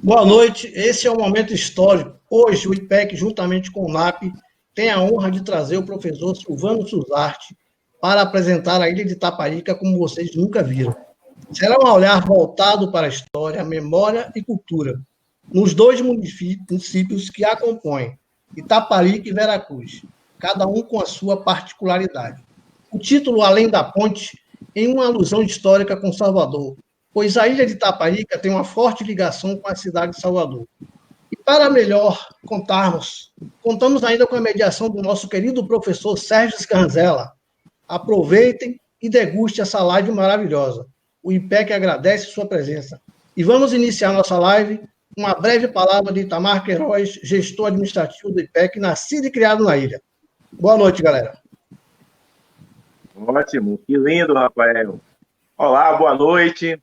Boa noite, esse é um momento histórico. Hoje, o IPEC, juntamente com o NAP, tem a honra de trazer o professor Silvano Suzarte para apresentar a Ilha de Itaparica como vocês nunca viram. Será um olhar voltado para a história, memória e cultura, nos dois municípios que a compõem, Itaparica e Veracruz, cada um com a sua particularidade. O título Além da Ponte, em uma alusão histórica com Salvador, pois a ilha de Itaparica tem uma forte ligação com a cidade de Salvador. E para melhor contamos ainda com a mediação do nosso querido professor Sérgio Scanzella. Aproveitem e degustem essa live maravilhosa. O IPEC agradece sua presença. E vamos iniciar nossa live com uma breve palavra de Itamar Queiroz, gestor administrativo do IPEC, nascido e criado na ilha. Boa noite, galera. Ótimo, que lindo, Rafael. Olá, boa noite.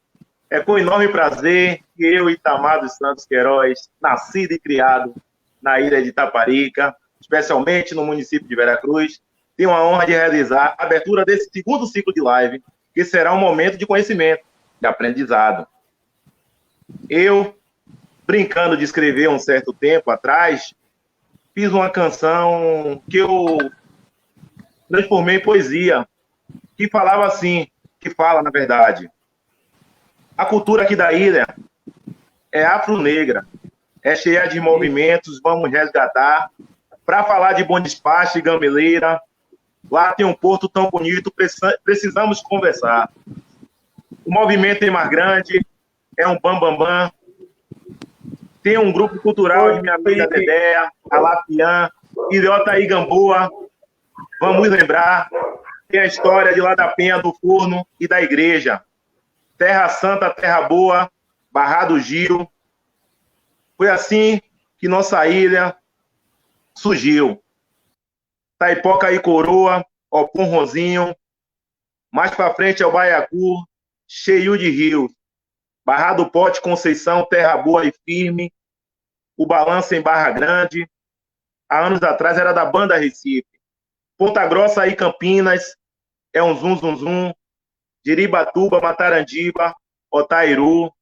É com enorme prazer que eu, Itamar dos Santos Queiroz, nascido e criado na ilha de Itaparica, especialmente no município de Veracruz, tenho a honra de realizar a abertura desse segundo ciclo de live, que será um momento de conhecimento, de aprendizado. Eu, brincando de escrever um certo tempo atrás, fiz uma canção que eu transformei em poesia, que falava assim, que fala, na verdade, a cultura aqui da ilha é afro-negra, é cheia de movimentos, vamos resgatar. Para falar de Bom Despacho e Gameleira, lá tem um porto tão bonito, precisamos conversar. O movimento em Mar Grande é um bam-bam-bam. Tem um grupo cultural de minha amiga Dedéia, a Lafiã, Ilhota e Gamboa, vamos lembrar. Tem a história de lá da Penha, do Forno e da Igreja. Terra Santa, Terra Boa, Barra do Giro. Foi assim que nossa ilha surgiu. Taipoca e Coroa, Opum Rosinho. Mais para frente é o Baiacu, cheio de rios. Barra do Pote, Conceição, Terra Boa e Firme. O Balanço em Barra Grande. Há anos atrás era da Banda Recife. Ponta Grossa e Campinas é um zum, zum, zum. Jiribatuba, Matarandiba, Otairu,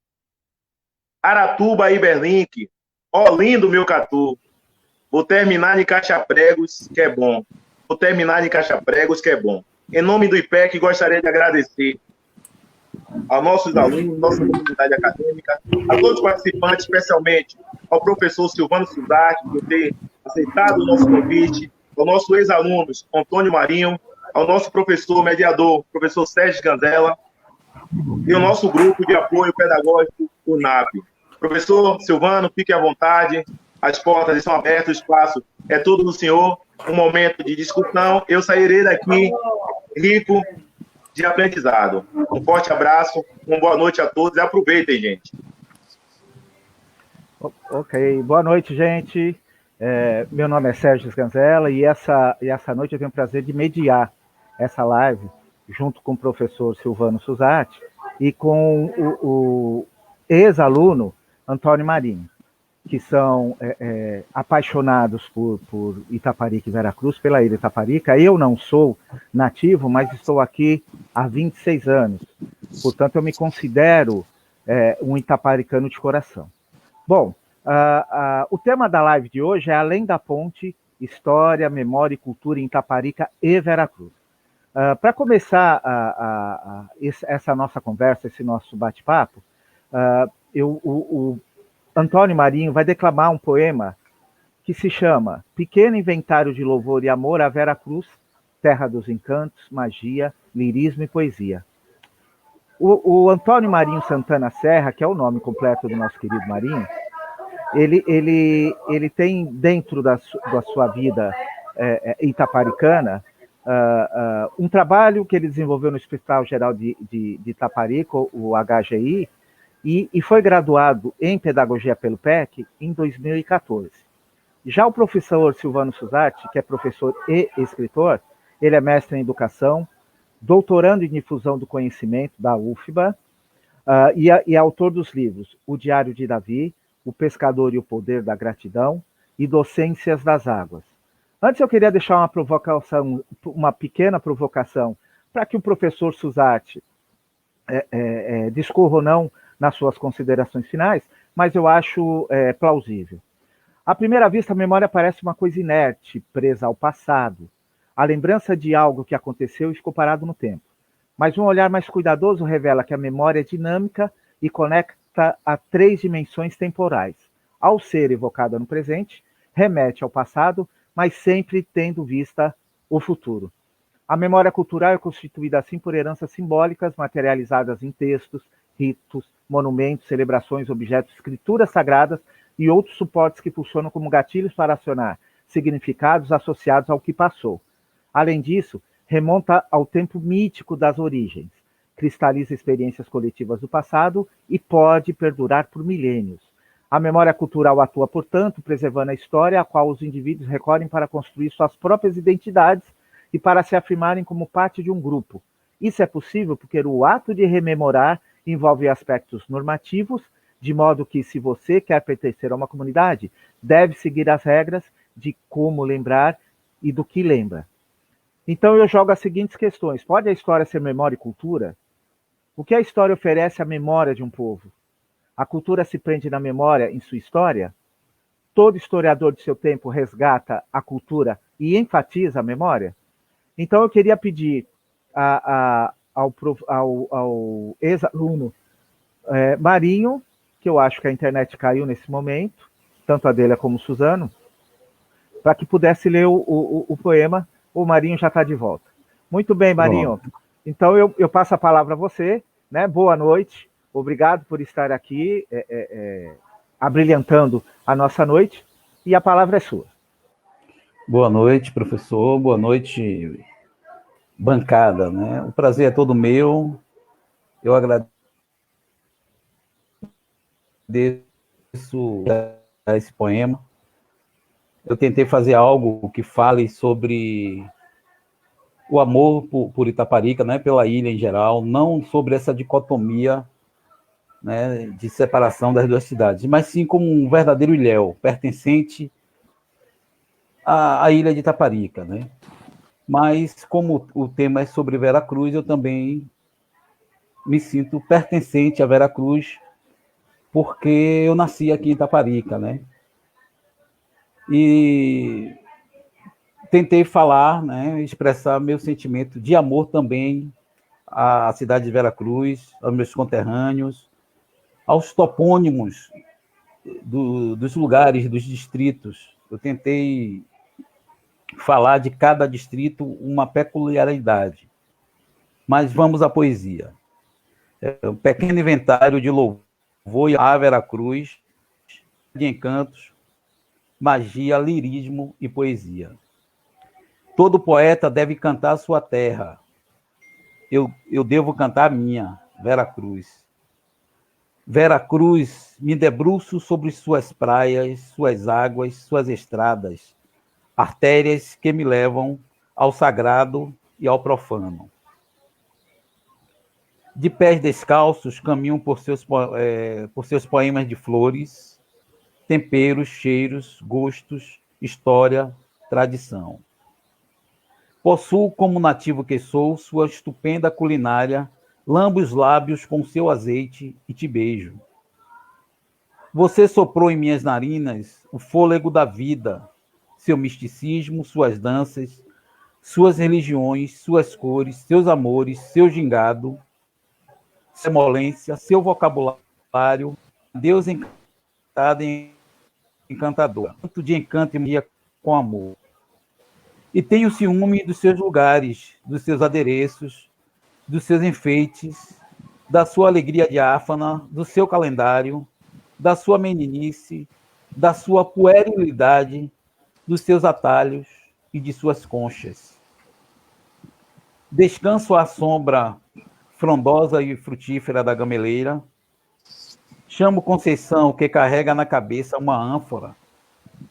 Aratuba e Berlink. Ó, lindo meu catu. Vou terminar de Caixa-Pregos, que é bom. Vou terminar de Caixa-Pregos, que é bom. Em nome do IPEC, gostaria de agradecer aos nossos alunos, nossa comunidade acadêmica, a todos os participantes, especialmente ao professor Silvano Suzarte, por ter aceitado o nosso convite, aos nossos ex-alunos, Antônio Marinho, ao nosso professor mediador, professor Sérgio Scanzella, e o nosso grupo de apoio pedagógico, o NAP. Professor Silvano, fique à vontade, as portas estão abertas, o espaço é todo do senhor, um momento de discussão, eu sairei daqui rico de aprendizado. Um forte abraço, uma boa noite a todos e aproveitem, gente. Ok, boa noite, gente. Meu nome é Sérgio Scanzella e essa noite eu tenho o prazer de mediar essa live junto com o professor Silvano Suzarte e com o ex-aluno Antônio Marinho, que são apaixonados por Itaparica e Veracruz, pela ilha Itaparica. Eu não sou nativo, mas estou aqui há 26 anos. Portanto, eu me considero um itaparicano de coração. Bom, o tema da live de hoje é Além da Ponte, História, Memória e Cultura em Itaparica e Veracruz. Para começar essa nossa conversa, esse nosso bate-papo, o Antônio Marinho vai declamar um poema que se chama Pequeno Inventário de Louvor e Amor a Veracruz, Terra dos Encantos, Magia, Lirismo e Poesia. O Antônio Marinho Santana Serra, que é o nome completo do nosso querido Marinho, ele tem dentro da sua vida itaparicana um trabalho que ele desenvolveu no Hospital Geral de Itaparica, o HGI, e foi graduado em Pedagogia pelo PEC em 2014. Já o professor Silvano Suzarte, que é professor e escritor, ele é mestre em Educação, doutorando em Difusão do Conhecimento da UFBA, e autor dos livros O Diário de Davi, O Pescador e o Poder da Gratidão e Docências das Águas. Antes eu queria deixar uma pequena provocação, para que o professor Suzarte discorra ou não nas suas considerações finais, mas eu acho plausível. À primeira vista, a memória parece uma coisa inerte, presa ao passado. A lembrança de algo que aconteceu e ficou parado no tempo. Mas um olhar mais cuidadoso revela que a memória é dinâmica e conecta a 3 dimensões temporais. Ao ser evocada no presente, remete ao passado, mas sempre tendo vista o futuro. A memória cultural é constituída assim por heranças simbólicas materializadas em textos, ritos, monumentos, celebrações, objetos, escrituras sagradas e outros suportes que funcionam como gatilhos para acionar significados associados ao que passou. Além disso, remonta ao tempo mítico das origens, cristaliza experiências coletivas do passado e pode perdurar por milênios. A memória cultural atua, portanto, preservando a história a qual os indivíduos recorrem para construir suas próprias identidades e para se afirmarem como parte de um grupo. Isso é possível porque o ato de rememorar envolve aspectos normativos, de modo que, se você quer pertencer a uma comunidade, deve seguir as regras de como lembrar e do que lembra. Então eu jogo as seguintes questões. Pode a história ser memória e cultura? O que a história oferece à memória de um povo? A cultura se prende na memória em sua história? Todo historiador de seu tempo resgata a cultura e enfatiza a memória? Então eu queria pedir ao ex-aluno Marinho, que eu acho que a internet caiu nesse momento, tanto a dele como o Suzano, para que pudesse ler o poema. O Marinho já está de volta. Muito bem, Marinho. Pronto. Então eu passo a palavra a você, né? Boa noite, obrigado por estar aqui, abrilhantando a nossa noite, e a palavra é sua. Boa noite, professor, boa noite, bancada, né? O prazer é todo meu, eu agradeço esse poema. Eu tentei fazer algo que fale sobre o amor por Itaparica, né, pela ilha em geral, não sobre essa dicotomia, né, de separação das duas cidades, mas sim como um verdadeiro ilhéu, pertencente à ilha de Itaparica, né? Mas como o tema é sobre Veracruz, eu também me sinto pertencente a Veracruz, porque eu nasci aqui em Itaparica, né? E tentei falar, né, expressar meu sentimento de amor também à cidade de Veracruz, aos meus conterrâneos, aos topônimos dos lugares, dos distritos. Eu tentei falar de cada distrito uma peculiaridade. Mas vamos à poesia. Um pequeno inventário de louvor a Veracruz, de encantos, magia, lirismo e poesia. Todo poeta deve cantar sua terra. Eu devo cantar a minha, Veracruz. Veracruz, me debruço sobre suas praias, suas águas, suas estradas, artérias que me levam ao sagrado e ao profano. De pés descalços, caminho por seus poemas de flores, temperos, cheiros, gostos, história, tradição. Possuo, como nativo que sou, sua estupenda culinária, lambo os lábios com seu azeite e te beijo. Você soprou em minhas narinas o fôlego da vida, seu misticismo, suas danças, suas religiões, suas cores, seus amores, seu gingado, sua emolência, seu vocabulário, Deus encantado e encantador, tanto de encanto e magia com amor. E tenho ciúme dos seus lugares, dos seus adereços, dos seus enfeites, da sua alegria diáfana, do seu calendário, da sua meninice, da sua puerilidade, dos seus atalhos e de suas conchas. Descanso à sombra frondosa e frutífera da gameleira. Chamo Conceição, que carrega na cabeça uma ânfora,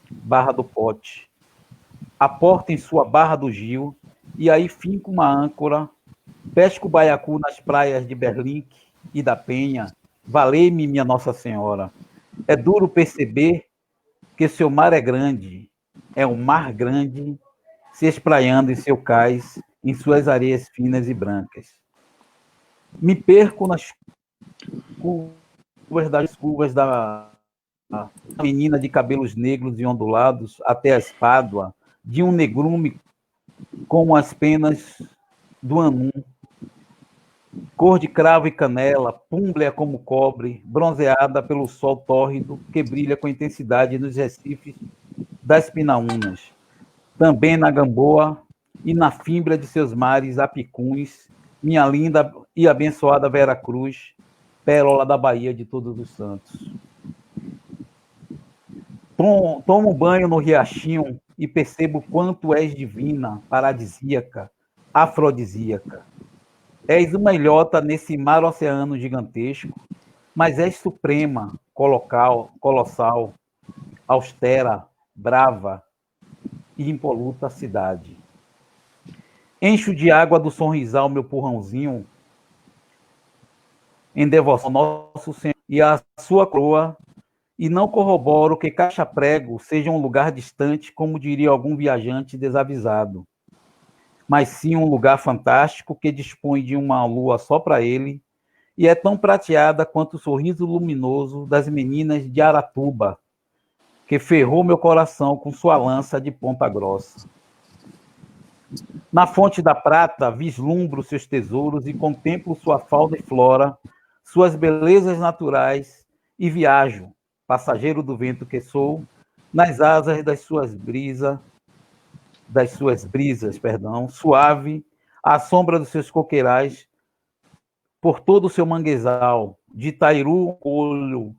Barra do Pote. Aporta em sua Barra do Gil, e aí finco uma âncora, pesco baiacu nas praias de Berlinque e da Penha. Valei-me, minha Nossa Senhora. É duro perceber que seu mar é grande, é um mar grande, se espraiando em seu cais, em suas areias finas e brancas. Me perco nas curvas das menina de cabelos negros e ondulados até a espádua de um negrume com as penas do anum, cor de cravo e canela, púmblea como cobre, bronzeada pelo sol tórrido que brilha com intensidade nos recifes das Pinaúnas, também na Gamboa e na fímbria de seus mares apicuns, minha linda e abençoada Vera Cruz, pérola da Bahia de Todos os Santos. Tomo banho no riachinho e percebo quanto és divina, paradisíaca, afrodisíaca. És uma ilhota nesse mar oceano gigantesco, mas és suprema, colossal, austera, brava e impoluta cidade. Encho de água do sorrisal meu purrãozinho, em devoção ao nosso Senhor e à sua coroa, e não corroboro que Caixa Prego seja um lugar distante, como diria algum viajante desavisado, mas sim um lugar fantástico que dispõe de uma lua só para ele e é tão prateada quanto o sorriso luminoso das meninas de Aratuba, que ferrou meu coração com sua lança de ponta grossa. Na fonte da prata, vislumbro seus tesouros e contemplo sua fauna e flora, suas belezas naturais, e viajo, passageiro do vento que sou, nas asas das suas brisas, suave, à sombra dos seus coqueirais, por todo o seu manguezal, de Tairu, Olho,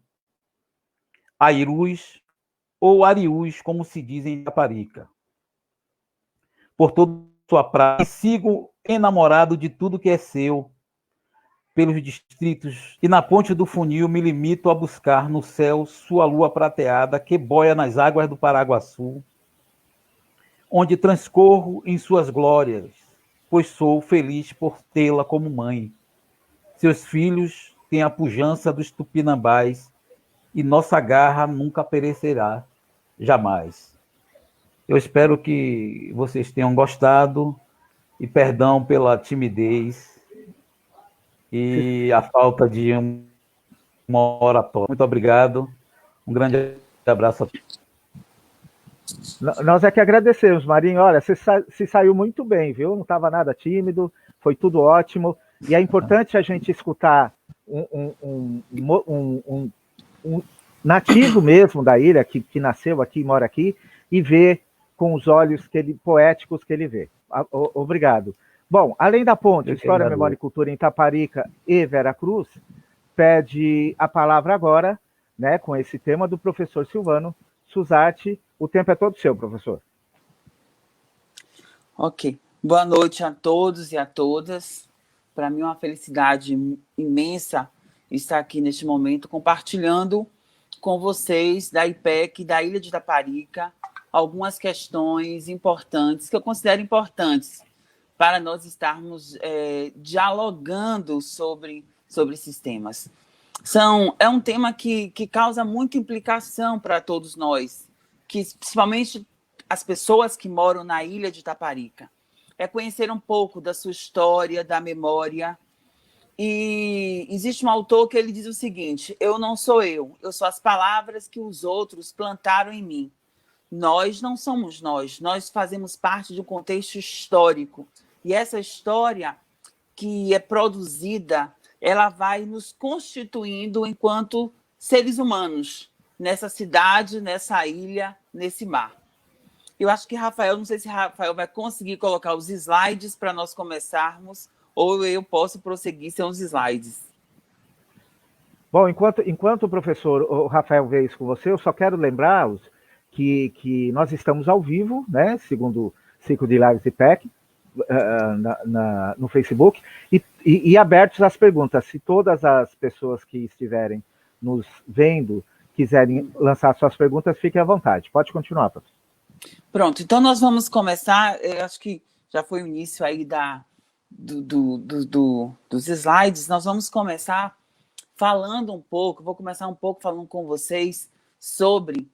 Airus, ou Arius, como se diz em Itaparica. Por toda sua praia, e sigo enamorado de tudo que é seu, pelos distritos, e na ponte do funil me limito a buscar no céu sua lua prateada que boia nas águas do Paraguaçu, onde transcorro em suas glórias, pois sou feliz por tê-la como mãe. Seus filhos têm a pujança dos tupinambás e nossa garra nunca perecerá, jamais. Eu espero que vocês tenham gostado e perdão pela timidez e a falta de uma oratória. Muito obrigado. Um grande abraço a todos. Nós é que agradecemos, Marinho. Olha, você se saiu muito bem, viu? Não estava nada tímido, foi tudo ótimo. E é importante a gente escutar um nativo mesmo da ilha, que nasceu aqui, mora aqui, e ver com os olhos poéticos que ele vê. Obrigado. Bom, além da ponte, História, Memória e Cultura em Itaparica e Vera Cruz, pede a palavra agora, né, com esse tema do professor Silvano Suzarte. O tempo é todo seu, professor. Ok. Boa noite a todos e a todas. Para mim é uma felicidade imensa estar aqui neste momento compartilhando com vocês da IPEC, da Ilha de Itaparica, algumas questões importantes, que eu considero importantes para nós estarmos dialogando sobre esses temas. É um tema que causa muita implicação para todos nós, principalmente as pessoas que moram na Ilha de Itaparica. É conhecer um pouco da sua história, da memória. E existe um autor que ele diz o seguinte: eu não sou eu sou as palavras que os outros plantaram em mim. Nós não somos nós fazemos parte de um contexto histórico. E essa história que é produzida, ela vai nos constituindo enquanto seres humanos, nessa cidade, nessa ilha, nesse mar. Eu acho que Rafael, não sei se Rafael vai conseguir colocar os slides para nós começarmos, ou eu posso prosseguir sem os slides. Bom, enquanto o professor Rafael vê isso com você, eu só quero lembrá-los que nós estamos ao vivo, né, segundo o ciclo de lives IPEC, no Facebook, e abertos às perguntas. Se todas as pessoas que estiverem nos vendo quiserem lançar suas perguntas, fiquem à vontade. Pode continuar, professor. Pronto, então nós vamos começar. Eu acho que já foi o início aí dos slides. Nós vamos começar falando um pouco, vou começar um pouco falando com vocês sobre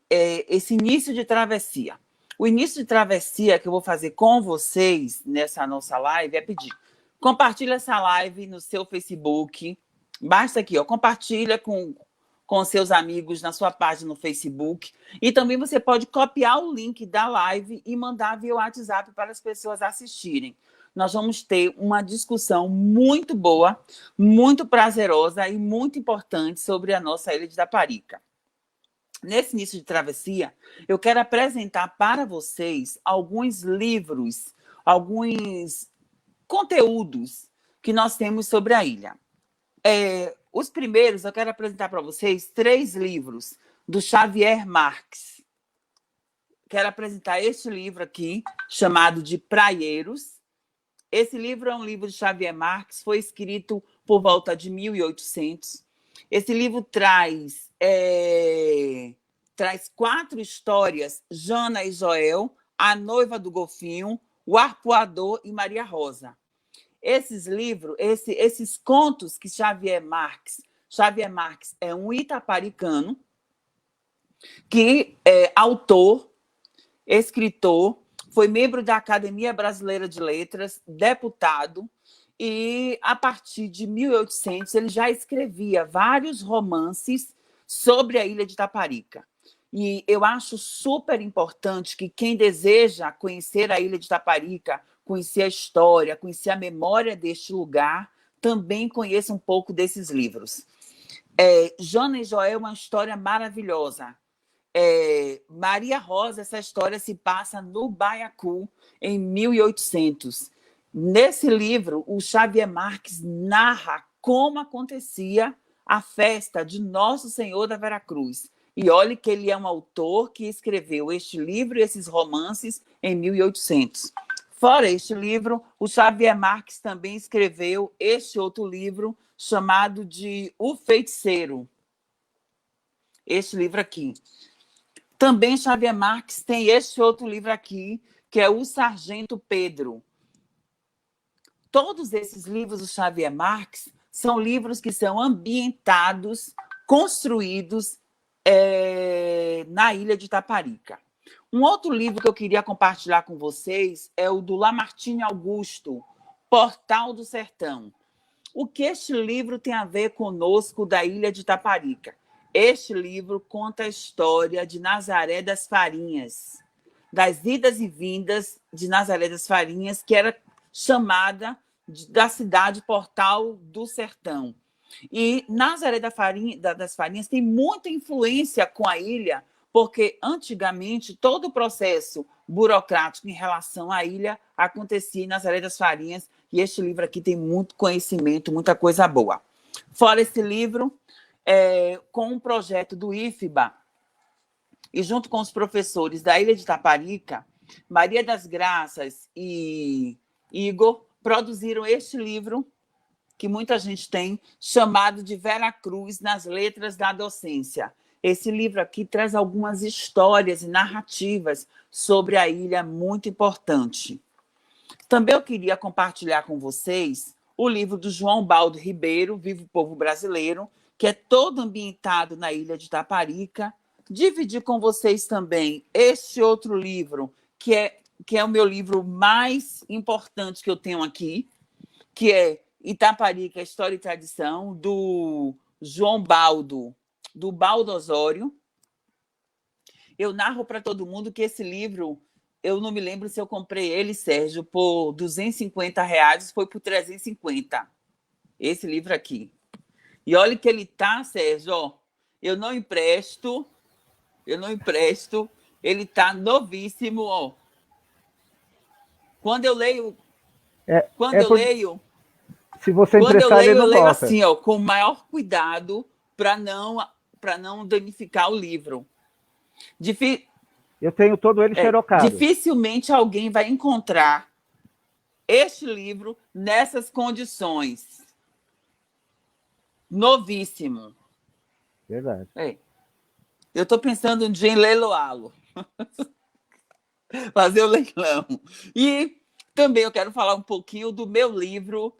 esse início de travessia. O início de travessia que eu vou fazer com vocês nessa nossa live é pedir: compartilha essa live no seu Facebook. Basta aqui, compartilha com com seus amigos na sua página no Facebook. E também você pode copiar o link da live e mandar via WhatsApp para as pessoas assistirem. Nós vamos ter uma discussão muito boa, muito prazerosa e muito importante sobre a nossa Ilha de Itaparica. Nesse início de travessia, eu quero apresentar para vocês alguns livros, alguns conteúdos que nós temos sobre a ilha. Os primeiros, eu quero apresentar para vocês 3 livros do Xavier Marques. Quero apresentar este livro aqui, chamado de Praieiros. Esse livro é um livro de Xavier Marques, foi escrito por volta de 1800. Esse livro traz 4 histórias, Jana e Joel, A Noiva do Golfinho, O Arpoador e Maria Rosa. Esses livros, esses contos que Xavier Marques é um itaparicano, que é autor, escritor, foi membro da Academia Brasileira de Letras, deputado, e a partir de 1800 ele já escrevia vários romances sobre a ilha de Itaparica. E eu acho super importante que quem deseja conhecer a ilha de Itaparica, conhecer a história, conhecer a memória deste lugar, também conheça um pouco desses livros. Jana e Joel é uma história maravilhosa. Maria Rosa, essa história se passa no Baiacu, em 1800. Nesse livro, o Xavier Marques narra como acontecia a festa de Nosso Senhor da Veracruz. E olhe que ele é um autor que escreveu este livro e esses romances em 1800. Fora este livro, o Xavier Marques também escreveu este outro livro chamado de O Feiticeiro. Este livro aqui. Também Xavier Marques tem este outro livro aqui, que é O Sargento Pedro. Todos esses livros do Xavier Marques são livros que são ambientados, construídos na ilha de Itaparica. Um outro livro que eu queria compartilhar com vocês é o do Lamartine Augusto, Portal do Sertão. O que este livro tem a ver conosco da ilha de Itaparica? Este livro conta a história de Nazaré das Farinhas, das idas e vindas de Nazaré das Farinhas, que era chamada da cidade Portal do Sertão. E Nazaré das Farinhas tem muita influência com a ilha, porque antigamente todo o processo burocrático em relação à ilha acontecia em Nazaré das Farinhas, e este livro aqui tem muito conhecimento, muita coisa boa. Fora esse livro, com um projeto do IFBA, e junto com os professores da ilha de Itaparica, Maria das Graças e Igor produziram este livro, que muita gente tem, chamado de Veracruz nas Letras da Docência. Esse livro aqui traz algumas histórias e narrativas sobre a ilha muito importante. Também eu queria compartilhar com vocês o livro do João Baldo Ribeiro, Viva o Povo Brasileiro, que é todo ambientado na ilha de Itaparica. Dividir com vocês também este outro livro, que é o meu livro mais importante que eu tenho aqui, que é Itaparica, História e Tradição, do João Baldo, do Baldo Osório. Eu narro para todo mundo que esse livro, eu não me lembro se eu comprei ele, Sérgio, por R$250, foi por 350. Esse livro aqui. E olha que ele tá, Sérgio, ó, eu não empresto, ele tá novíssimo, ó. Quando eu leio, se você emprestar, ele não eu leio volta. assim, ó, com o maior cuidado para não danificar o livro. Eu tenho todo ele xerocado. Dificilmente alguém vai encontrar este livro nessas condições. Novíssimo. Verdade. Eu estou pensando um dia em leiloá-lo. Fazer o leilão. E também eu quero falar um pouquinho do meu livro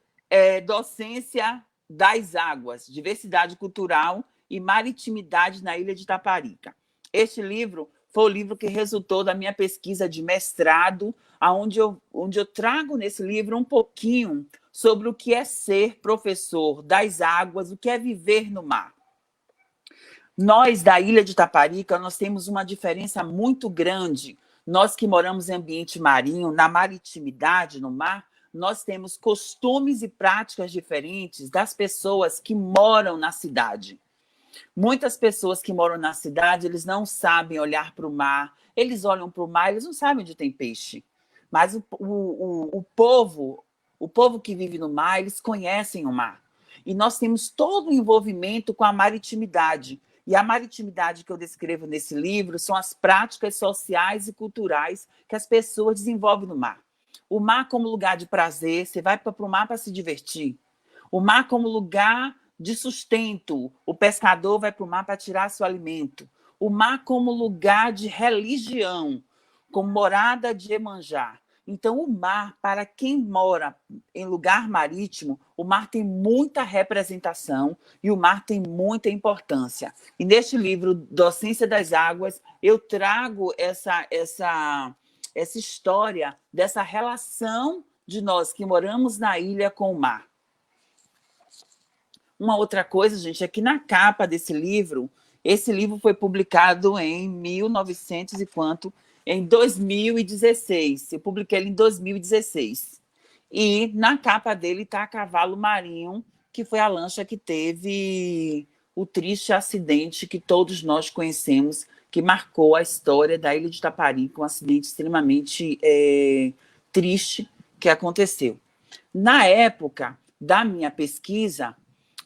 Docência das Águas, Diversidade Cultural e Maritimidade na Ilha de Itaparica. Este livro foi o livro que resultou da minha pesquisa de mestrado, onde eu trago nesse livro um pouquinho sobre o que é ser professor das águas, o que é viver no mar. Nós, da ilha de Itaparica, nós temos uma diferença muito grande. Nós que moramos em ambiente marinho, na maritimidade, no mar, nós temos costumes e práticas diferentes das pessoas que moram na cidade. Muitas pessoas que moram na cidade, eles não sabem olhar para o mar, eles olham para o mar, eles não sabem onde tem peixe. Mas o povo que vive no mar, eles conhecem o mar. E nós temos todo o envolvimento com a maritimidade. E a maritimidade que eu descrevo nesse livro são as práticas sociais e culturais que as pessoas desenvolvem no mar. O mar como lugar de prazer, você vai para o mar para se divertir. O mar como lugar de sustento, o pescador vai para o mar para tirar seu alimento. O mar como lugar de religião, como morada de Iemanjá. Então, o mar, para quem mora em lugar marítimo, o mar tem muita representação e o mar tem muita importância. E neste livro, Docência das Águas, eu trago essa história dessa relação de nós que moramos na ilha com o mar. Uma outra coisa, gente, é que na capa desse livro, esse livro foi publicado em 1900 e quanto? Em 2016. Eu publiquei ele em 2016. E na capa dele está Cavalo Marinho, que foi a lancha que teve o triste acidente que todos nós conhecemos, que marcou a história da ilha de Itaparica, um acidente extremamente triste que aconteceu. Na época da minha pesquisa,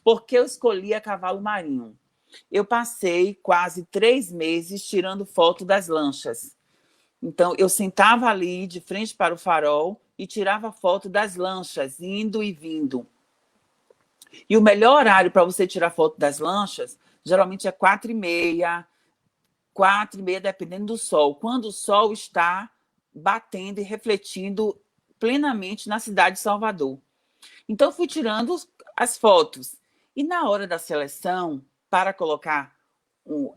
por que eu escolhi a Cavalo Marinho? Eu passei quase 3 meses tirando foto das lanchas. Então, eu sentava ali de frente para o farol e tirava foto das lanchas, indo e vindo. E o melhor horário para você tirar foto das lanchas, geralmente é 4h30, dependendo do sol. Quando o sol está batendo e refletindo plenamente na cidade de Salvador. Então, eu fui tirando as fotos. E na hora da seleção, para colocar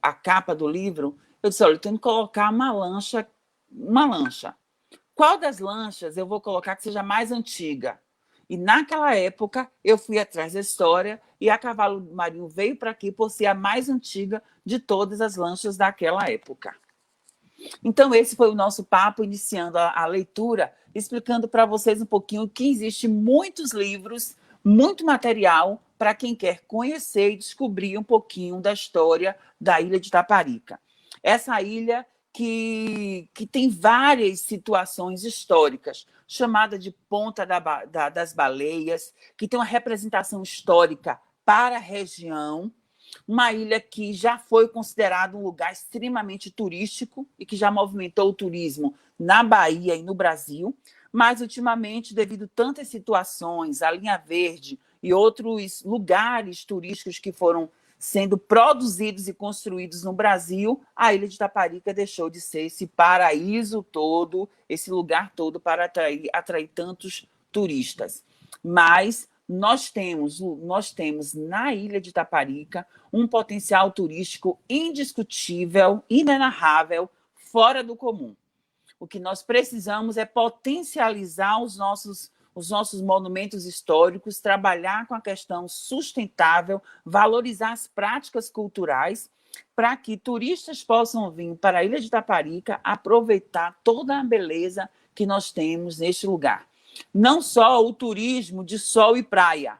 a capa do livro, eu disse, olha, eu tenho que colocar uma lancha. Qual das lanchas eu vou colocar que seja mais antiga? E naquela época, eu fui atrás da história e a Cavalo Marinho veio para aqui por ser a mais antiga de todas as lanchas daquela época. Então, esse foi o nosso papo, iniciando a leitura, explicando para vocês um pouquinho que existe muitos livros, muito material para quem quer conhecer e descobrir um pouquinho da história da ilha de Itaparica. Essa ilha que tem várias situações históricas, chamada de Ponta das Baleias, que tem uma representação histórica para a região, uma ilha que já foi considerada um lugar extremamente turístico e que já movimentou o turismo na Bahia e no Brasil, mas, ultimamente, devido a tantas situações, a Linha Verde e outros lugares turísticos que foram sendo produzidos e construídos no Brasil, a ilha de Itaparica deixou de ser esse paraíso todo, esse lugar todo para atrair tantos turistas. Mas nós temos na ilha de Itaparica um potencial turístico indiscutível, inenarrável, fora do comum. O que nós precisamos é potencializar os nossos monumentos históricos, trabalhar com a questão sustentável, valorizar as práticas culturais, para que turistas possam vir para a ilha de Itaparica aproveitar toda a beleza que nós temos neste lugar. Não só o turismo de sol e praia,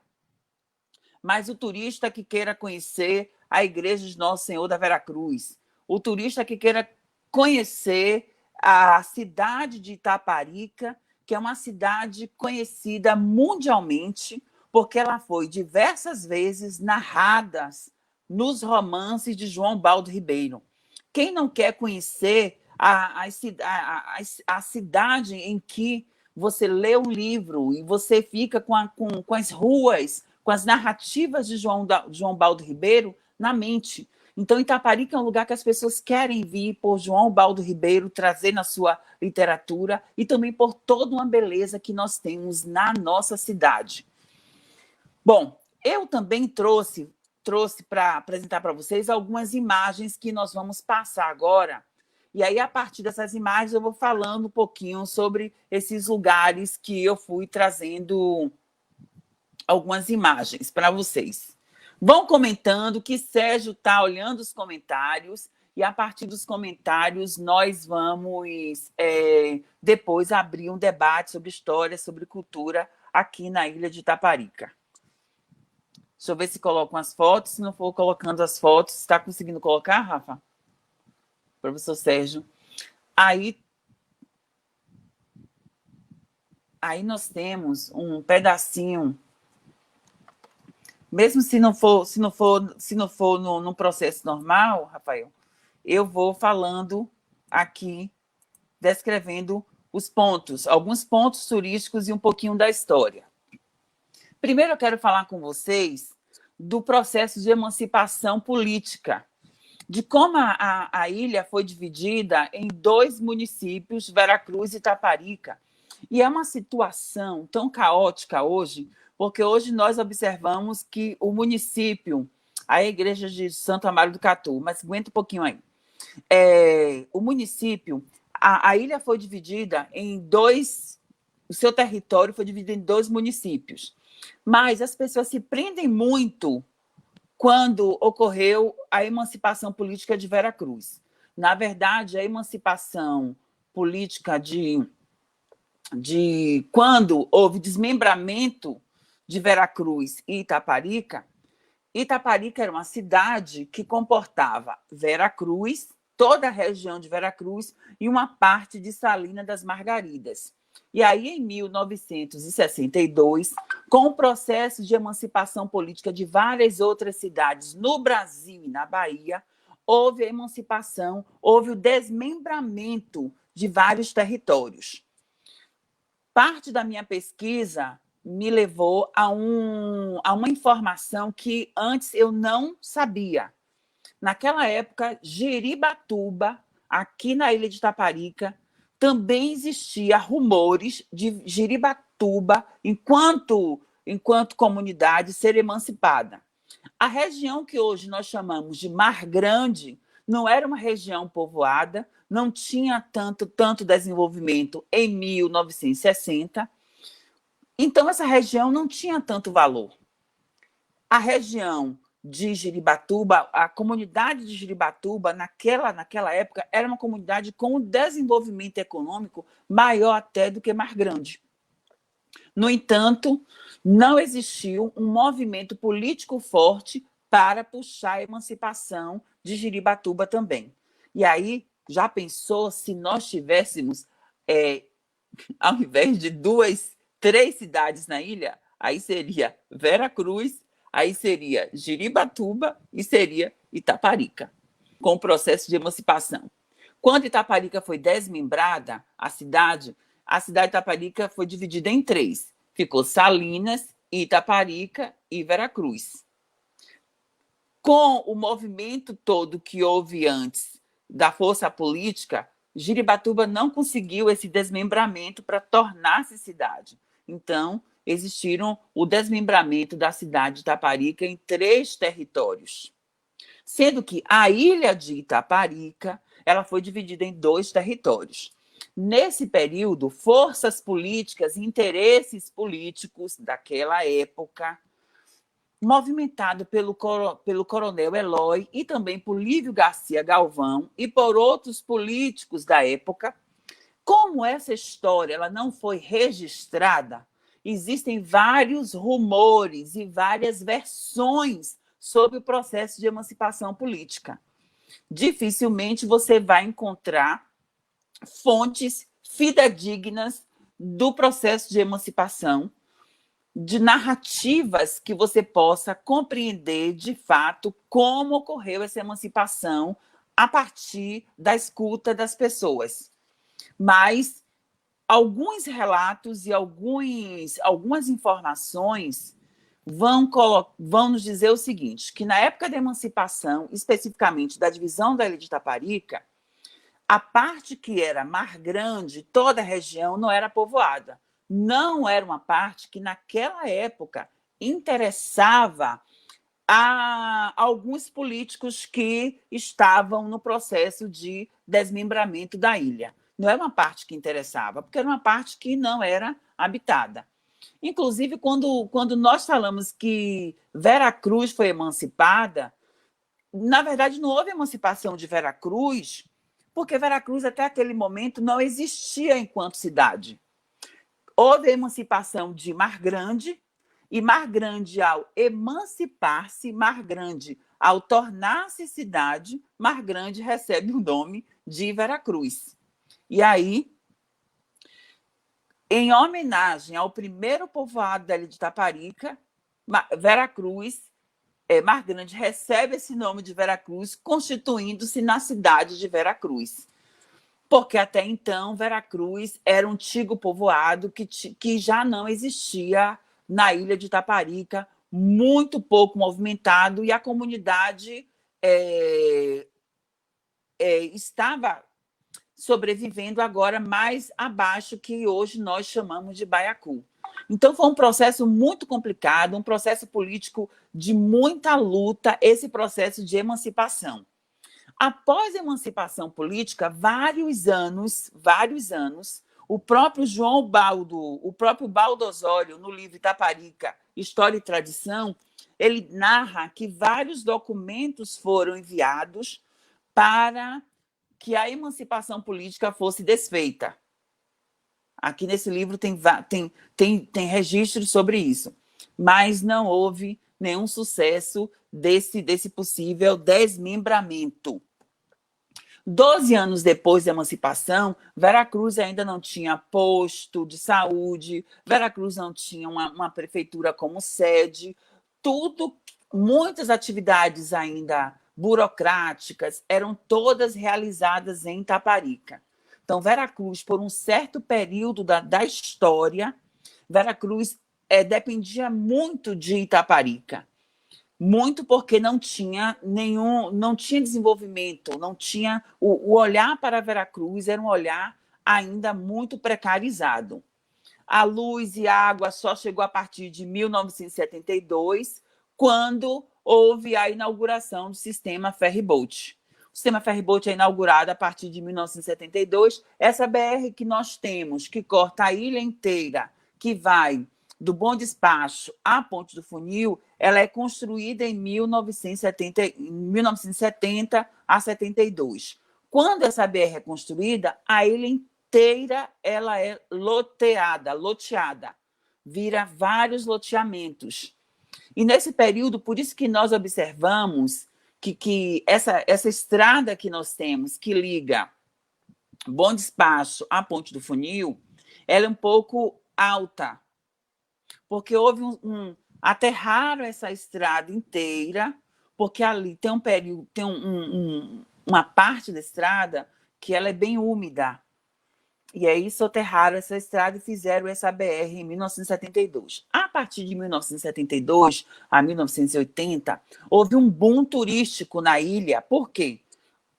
mas o turista que queira conhecer a Igreja de Nosso Senhor da Veracruz, o turista que queira conhecer a cidade de Itaparica, que é uma cidade conhecida mundialmente, porque ela foi diversas vezes narrada nos romances de João Baldo Ribeiro. Quem não quer conhecer a cidade em que você lê um livro e você fica com as ruas, com as narrativas de João Baldo Ribeiro na mente? Então, Itaparica é um lugar que as pessoas querem vir por João Baldo Ribeiro, trazer na sua literatura e também por toda uma beleza que nós temos na nossa cidade. Bom, eu também trouxe para apresentar para vocês algumas imagens que nós vamos passar agora. E aí, a partir dessas imagens, eu vou falando um pouquinho sobre esses lugares que eu fui trazendo algumas imagens para vocês. Vão comentando, que Sérgio está olhando os comentários, e a partir dos comentários nós vamos depois abrir um debate sobre história, sobre cultura aqui na ilha de Itaparica. Deixa eu ver se colocam as fotos. Se não for colocando as fotos, está conseguindo colocar, Rafa? Professor Sérgio. Aí nós temos um pedacinho, mesmo se não for no processo normal, Rafael, eu vou falando aqui, descrevendo os pontos, alguns pontos turísticos e um pouquinho da história. Primeiro eu quero falar com vocês do processo de emancipação política, de como a ilha foi dividida em 2 municípios, Veracruz e Itaparica. E é uma situação tão caótica hoje, porque hoje nós observamos que o município, a igreja de Santo Amaro do Catu, mas aguenta um pouquinho aí, o município, a ilha foi dividida em 2, o seu território foi dividido em 2 municípios, mas as pessoas se prendem muito quando ocorreu a emancipação política de Veracruz. Na verdade, a emancipação política de quando houve desmembramento de Veracruz e Itaparica, Itaparica era uma cidade que comportava Veracruz, toda a região de Veracruz e uma parte de Salina das Margaridas. E aí, em 1962, com o processo de emancipação política de várias outras cidades no Brasil e na Bahia, houve a emancipação, houve o desmembramento de vários territórios. Parte da minha pesquisa me levou a uma informação que antes eu não sabia. Naquela época, Jiribatuba, aqui na ilha de Itaparica, também existia rumores de Jiribatuba, enquanto comunidade, ser emancipada. A região que hoje nós chamamos de Mar Grande não era uma região povoada, não tinha tanto desenvolvimento em 1960, então essa região não tinha tanto valor. A região de Jiribatuba, a comunidade de Jiribatuba, naquela época, era uma comunidade com um desenvolvimento econômico maior até do que Mar Grande. No entanto, não existiu um movimento político forte para puxar a emancipação de Jiribatuba também. E aí, já pensou se nós tivéssemos, ao invés de 2, 3 cidades na ilha, aí seria Veracruz, aí seria Jiribatuba e seria Itaparica, com o processo de emancipação. Quando Itaparica foi desmembrada, a cidade de Itaparica foi dividida em 3. Ficou Salinas, Itaparica e Veracruz. Com o movimento todo que houve antes da força política, Jiribatuba não conseguiu esse desmembramento para tornar-se cidade. Então, existiram o desmembramento da cidade de Itaparica em 3 territórios, sendo que a ilha de Itaparica ela foi dividida em 2 territórios. Nesse período, forças políticas e interesses políticos daquela época, movimentado pelo coronel Eloy e também por Lívio Garcia Galvão e por outros políticos da época, como essa história ela não foi registrada, existem vários rumores e várias versões sobre o processo de emancipação política. Dificilmente você vai encontrar fontes fidedignas do processo de emancipação, de narrativas que você possa compreender de fato como ocorreu essa emancipação a partir da escuta das pessoas. Mas alguns relatos e algumas informações vão nos dizer o seguinte, que na época da emancipação, especificamente da divisão da ilha de Itaparica, a parte que era Mar Grande, toda a região, não era povoada. Não era uma parte que, naquela época, interessava a alguns políticos que estavam no processo de desmembramento da ilha. Não era uma parte que interessava, porque era uma parte que não era habitada. Inclusive, quando nós falamos que Veracruz foi emancipada, na verdade, não houve emancipação de Veracruz, porque Veracruz, até aquele momento, não existia enquanto cidade. Houve a emancipação de Mar Grande, e Mar Grande, ao emancipar-se, Mar Grande, ao tornar-se cidade, Mar Grande recebe o nome de Veracruz. E aí, em homenagem ao primeiro povoado da ilha de Itaparica, Veracruz, Mar Grande recebe esse nome de Veracruz, constituindo-se na cidade de Veracruz. Porque até então Veracruz era um antigo povoado que já não existia na ilha de Itaparica, muito pouco movimentado, e a comunidade estava sobrevivendo agora mais abaixo, que hoje nós chamamos de Baiacu. Então, foi um processo muito complicado, um processo político de muita luta, esse processo de emancipação. Após a emancipação política, vários anos, o próprio João Baldo, o próprio Baldo Osório, no livro Itaparica, História e Tradição, ele narra que vários documentos foram enviados para que a emancipação política fosse desfeita. Aqui nesse livro tem registros sobre isso, mas não houve nenhum sucesso desse possível desmembramento. 12 anos depois da emancipação, Veracruz ainda não tinha posto de saúde, Veracruz não tinha uma prefeitura como sede, muitas atividades ainda burocráticas eram todas realizadas em Itaparica. Então, Veracruz, por um certo período da história, Veracruz dependia muito de Itaparica. Muito porque não tinha desenvolvimento, não tinha o olhar para Veracruz era um olhar ainda muito precarizado. A luz e a água só chegou a partir de 1972, quando houve a inauguração do sistema ferry-boat. O sistema ferry-boat é inaugurado a partir de 1972. Essa BR que nós temos, que corta a ilha inteira, que vai do Bom Despacho à Ponte do Funil, ela é construída em 1970 a 72. Quando essa BR é construída, a ilha inteira ela é loteada, vira vários loteamentos. E nesse período, por isso que nós observamos que essa estrada que nós temos, que liga Bom Despacho à Ponte do Funil, ela é um pouco alta, porque houve aterraram essa estrada inteira, porque ali tem um período, tem uma parte da estrada que ela é bem úmida. E aí soterraram essa estrada e fizeram essa BR em 1972. A partir de 1972 a 1980, houve um boom turístico na ilha. Por quê?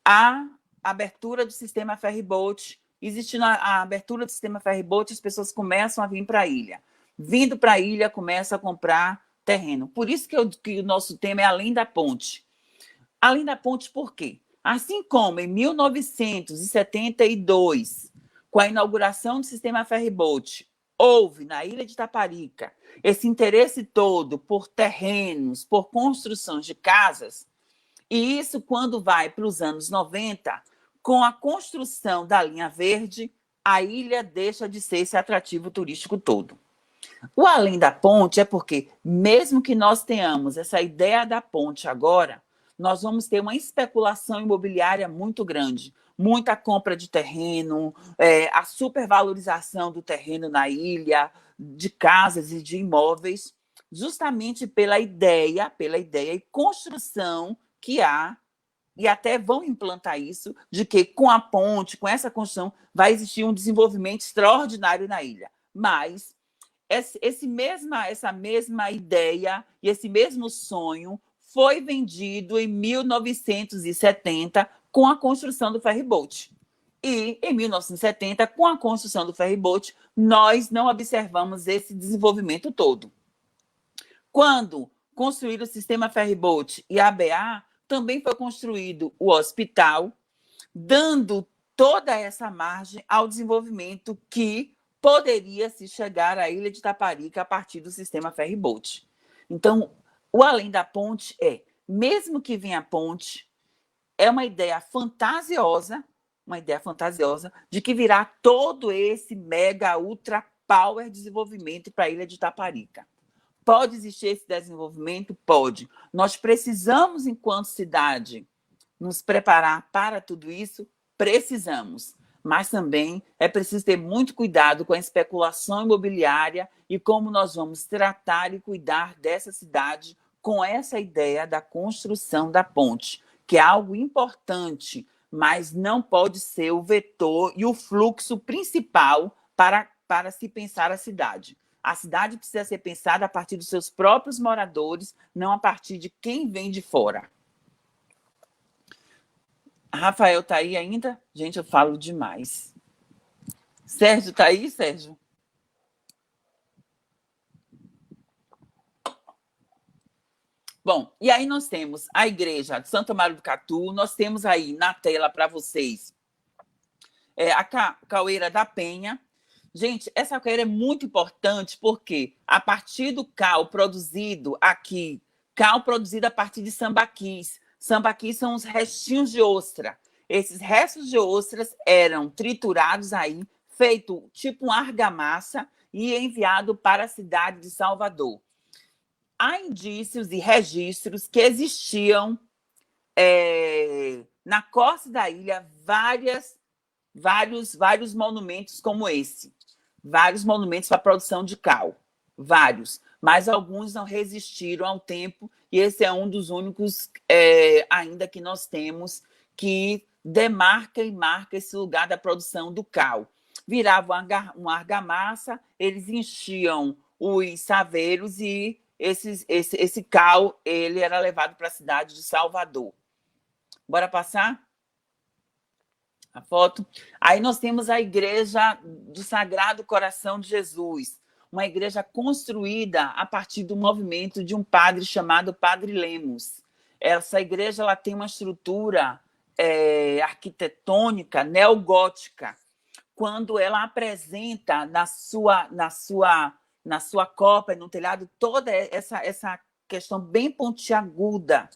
A abertura do sistema ferry-boat, existindo a abertura do sistema ferry-boat, as pessoas começam a vir para a ilha. Vindo para a ilha, começa a comprar terreno. Por isso que o nosso tema é Além da Ponte. Além da Ponte, por quê? Assim como em 1972, com a inauguração do sistema ferry-boat, houve na ilha de Itaparica esse interesse todo por terrenos, por construções de casas, e isso, quando vai para os anos 90, com a construção da linha verde, a ilha deixa de ser esse atrativo turístico todo. O Além da Ponte é porque, mesmo que nós tenhamos essa ideia da ponte agora, nós vamos ter uma especulação imobiliária muito grande, muita compra de terreno, a supervalorização do terreno na ilha, de casas e de imóveis, justamente pela ideia e construção que há, e até vão implantar isso, de que com a ponte, com essa construção, vai existir um desenvolvimento extraordinário na ilha. Mas essa mesma ideia e esse mesmo sonho foi vendido em 1970 com a construção do ferry-boat. E, em 1970, com a construção do ferry-boat, nós não observamos esse desenvolvimento todo. Quando construíram o sistema ferry-boat e a ABA, também foi construído o hospital, dando toda essa margem ao desenvolvimento que poderia se chegar à ilha de Itaparica a partir do sistema ferry-boat. Então, o além da ponte mesmo que venha a ponte, é uma ideia fantasiosa de que virá todo esse mega, ultra power desenvolvimento para a ilha de Itaparica. Pode existir esse desenvolvimento? Pode. Nós precisamos, enquanto cidade, nos preparar para tudo isso? Precisamos. Mas também é preciso ter muito cuidado com a especulação imobiliária e como nós vamos tratar e cuidar dessa cidade com essa ideia da construção da ponte, que é algo importante, mas não pode ser o vetor e o fluxo principal para se pensar a cidade. A cidade precisa ser pensada a partir dos seus próprios moradores, não a partir de quem vem de fora. Rafael está aí ainda? Gente, eu falo demais. Sérgio está aí, Sérgio? Bom, e aí nós temos a igreja de Santa Maria do Catu, nós temos aí na tela para vocês a Caoeira da Penha. Gente, essa caoeira é muito importante porque a partir do cal produzido aqui, cal produzido a partir de sambaquis. Sambaquis são os restinhos de ostra. Esses restos de ostras eram triturados aí, feito tipo uma argamassa e enviado para a cidade de Salvador. Há indícios e registros que existiam na costa da ilha vários monumentos como esse. Vários monumentos para a produção de cal. Vários. Mas alguns não resistiram ao tempo e esse é um dos únicos ainda que nós temos que demarca e marca esse lugar da produção do cal. Virava uma argamassa, eles enchiam os saveiros e esse cal ele era levado para a cidade de Salvador. Bora passar a foto? Aí nós temos a igreja do Sagrado Coração de Jesus, uma igreja construída a partir do movimento de um padre chamado Padre Lemos. Essa igreja ela tem uma estrutura arquitetônica neogótica, quando ela apresenta na sua copa, no telhado, toda essa questão bem pontiaguda.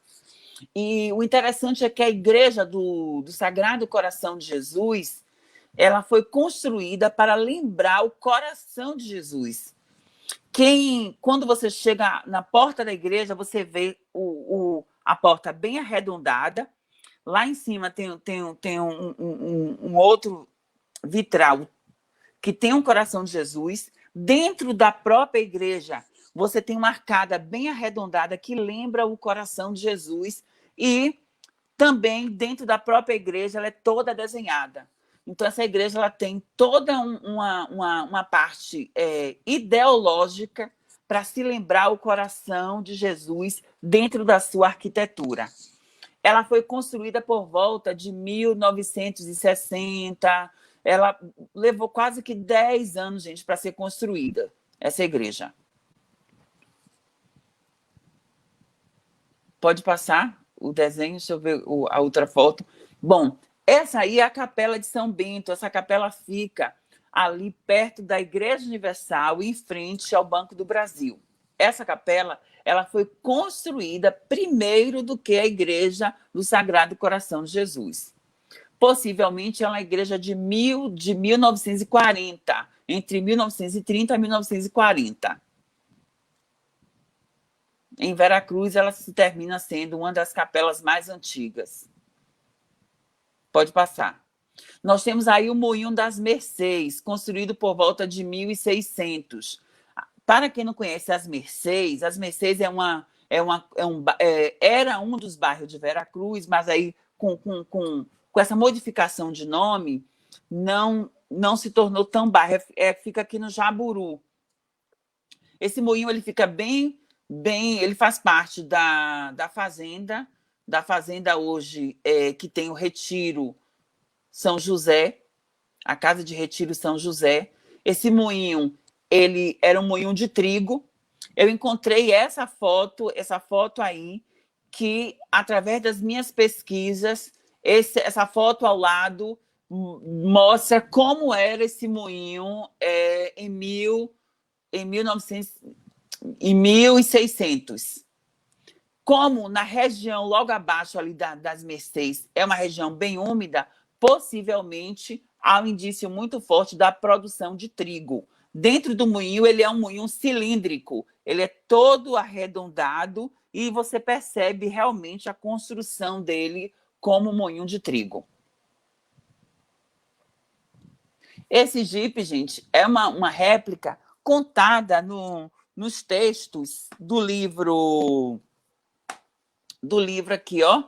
E o interessante é que a igreja do Sagrado Coração de Jesus, ela foi construída para lembrar o coração de Jesus. Quando você chega na porta da igreja, você vê a porta bem arredondada. Lá em cima tem um outro vitral que tem um coração de Jesus. Dentro da própria igreja, você tem uma arcada bem arredondada que lembra o coração de Jesus e também dentro da própria igreja ela é toda desenhada. Então, essa igreja ela tem toda uma parte ideológica para se lembrar o coração de Jesus dentro da sua arquitetura. Ela foi construída por volta de 1960. Ela levou quase que 10 anos, gente, para ser construída, essa igreja. Pode passar o desenho, deixa eu ver a outra foto. Bom, essa aí é a Capela de São Bento. Essa capela fica ali perto da Igreja Universal, em frente ao Banco do Brasil. Essa capela ela foi construída primeiro do que a Igreja do Sagrado Coração de Jesus. Possivelmente é uma igreja de 1940, entre 1930 e 1940. Em Veracruz, ela se termina sendo uma das capelas mais antigas. Pode passar. Nós temos aí o Moinho das Mercês, construído por volta de 1600. Para quem não conhece as Mercês era um dos bairros de Veracruz, mas aí com essa modificação de nome, não se tornou tão bairro, fica aqui no Jaburu. Esse moinho ele fica bem, ele faz parte da fazenda hoje, que tem o Retiro São José, a Casa de Retiro São José. Esse moinho, ele era um moinho de trigo. Eu encontrei essa foto aí, que, através das minhas pesquisas, essa foto ao lado mostra como era esse moinho em 1600. Como na região logo abaixo ali das Mercês é uma região bem úmida, possivelmente há um indício muito forte da produção de trigo. Dentro do moinho, ele é um moinho cilíndrico, ele é todo arredondado e você percebe realmente a construção dele como moinho de trigo. Esse jipe, gente, é uma réplica contada nos textos do livro aqui, ó,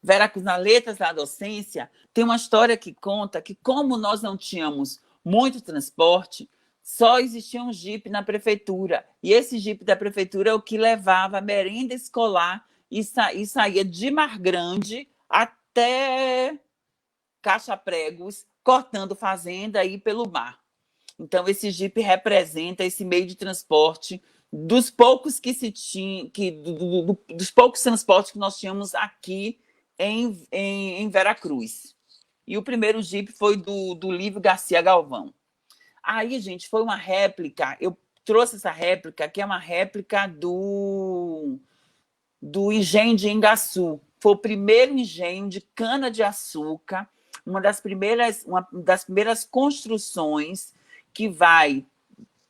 Veracruz nas Letras da Docência. Tem uma história que conta que, como nós não tínhamos muito transporte, só existia um jipe na prefeitura. E esse jipe da prefeitura é o que levava a merenda escolar e saía de Mar Grande até Caixa-Pregos, cortando fazenda aí pelo mar. Então, esse jipe representa esse meio de transporte dos poucos que se tinha, dos poucos transportes que nós tínhamos aqui em Veracruz. E o primeiro jipe foi do Lívio Garcia Galvão. Aí, gente, foi uma réplica, eu trouxe essa réplica, que é uma réplica do engenho de Ingaçu. Foi o primeiro engenho de cana-de-açúcar, uma das primeiras construções que vai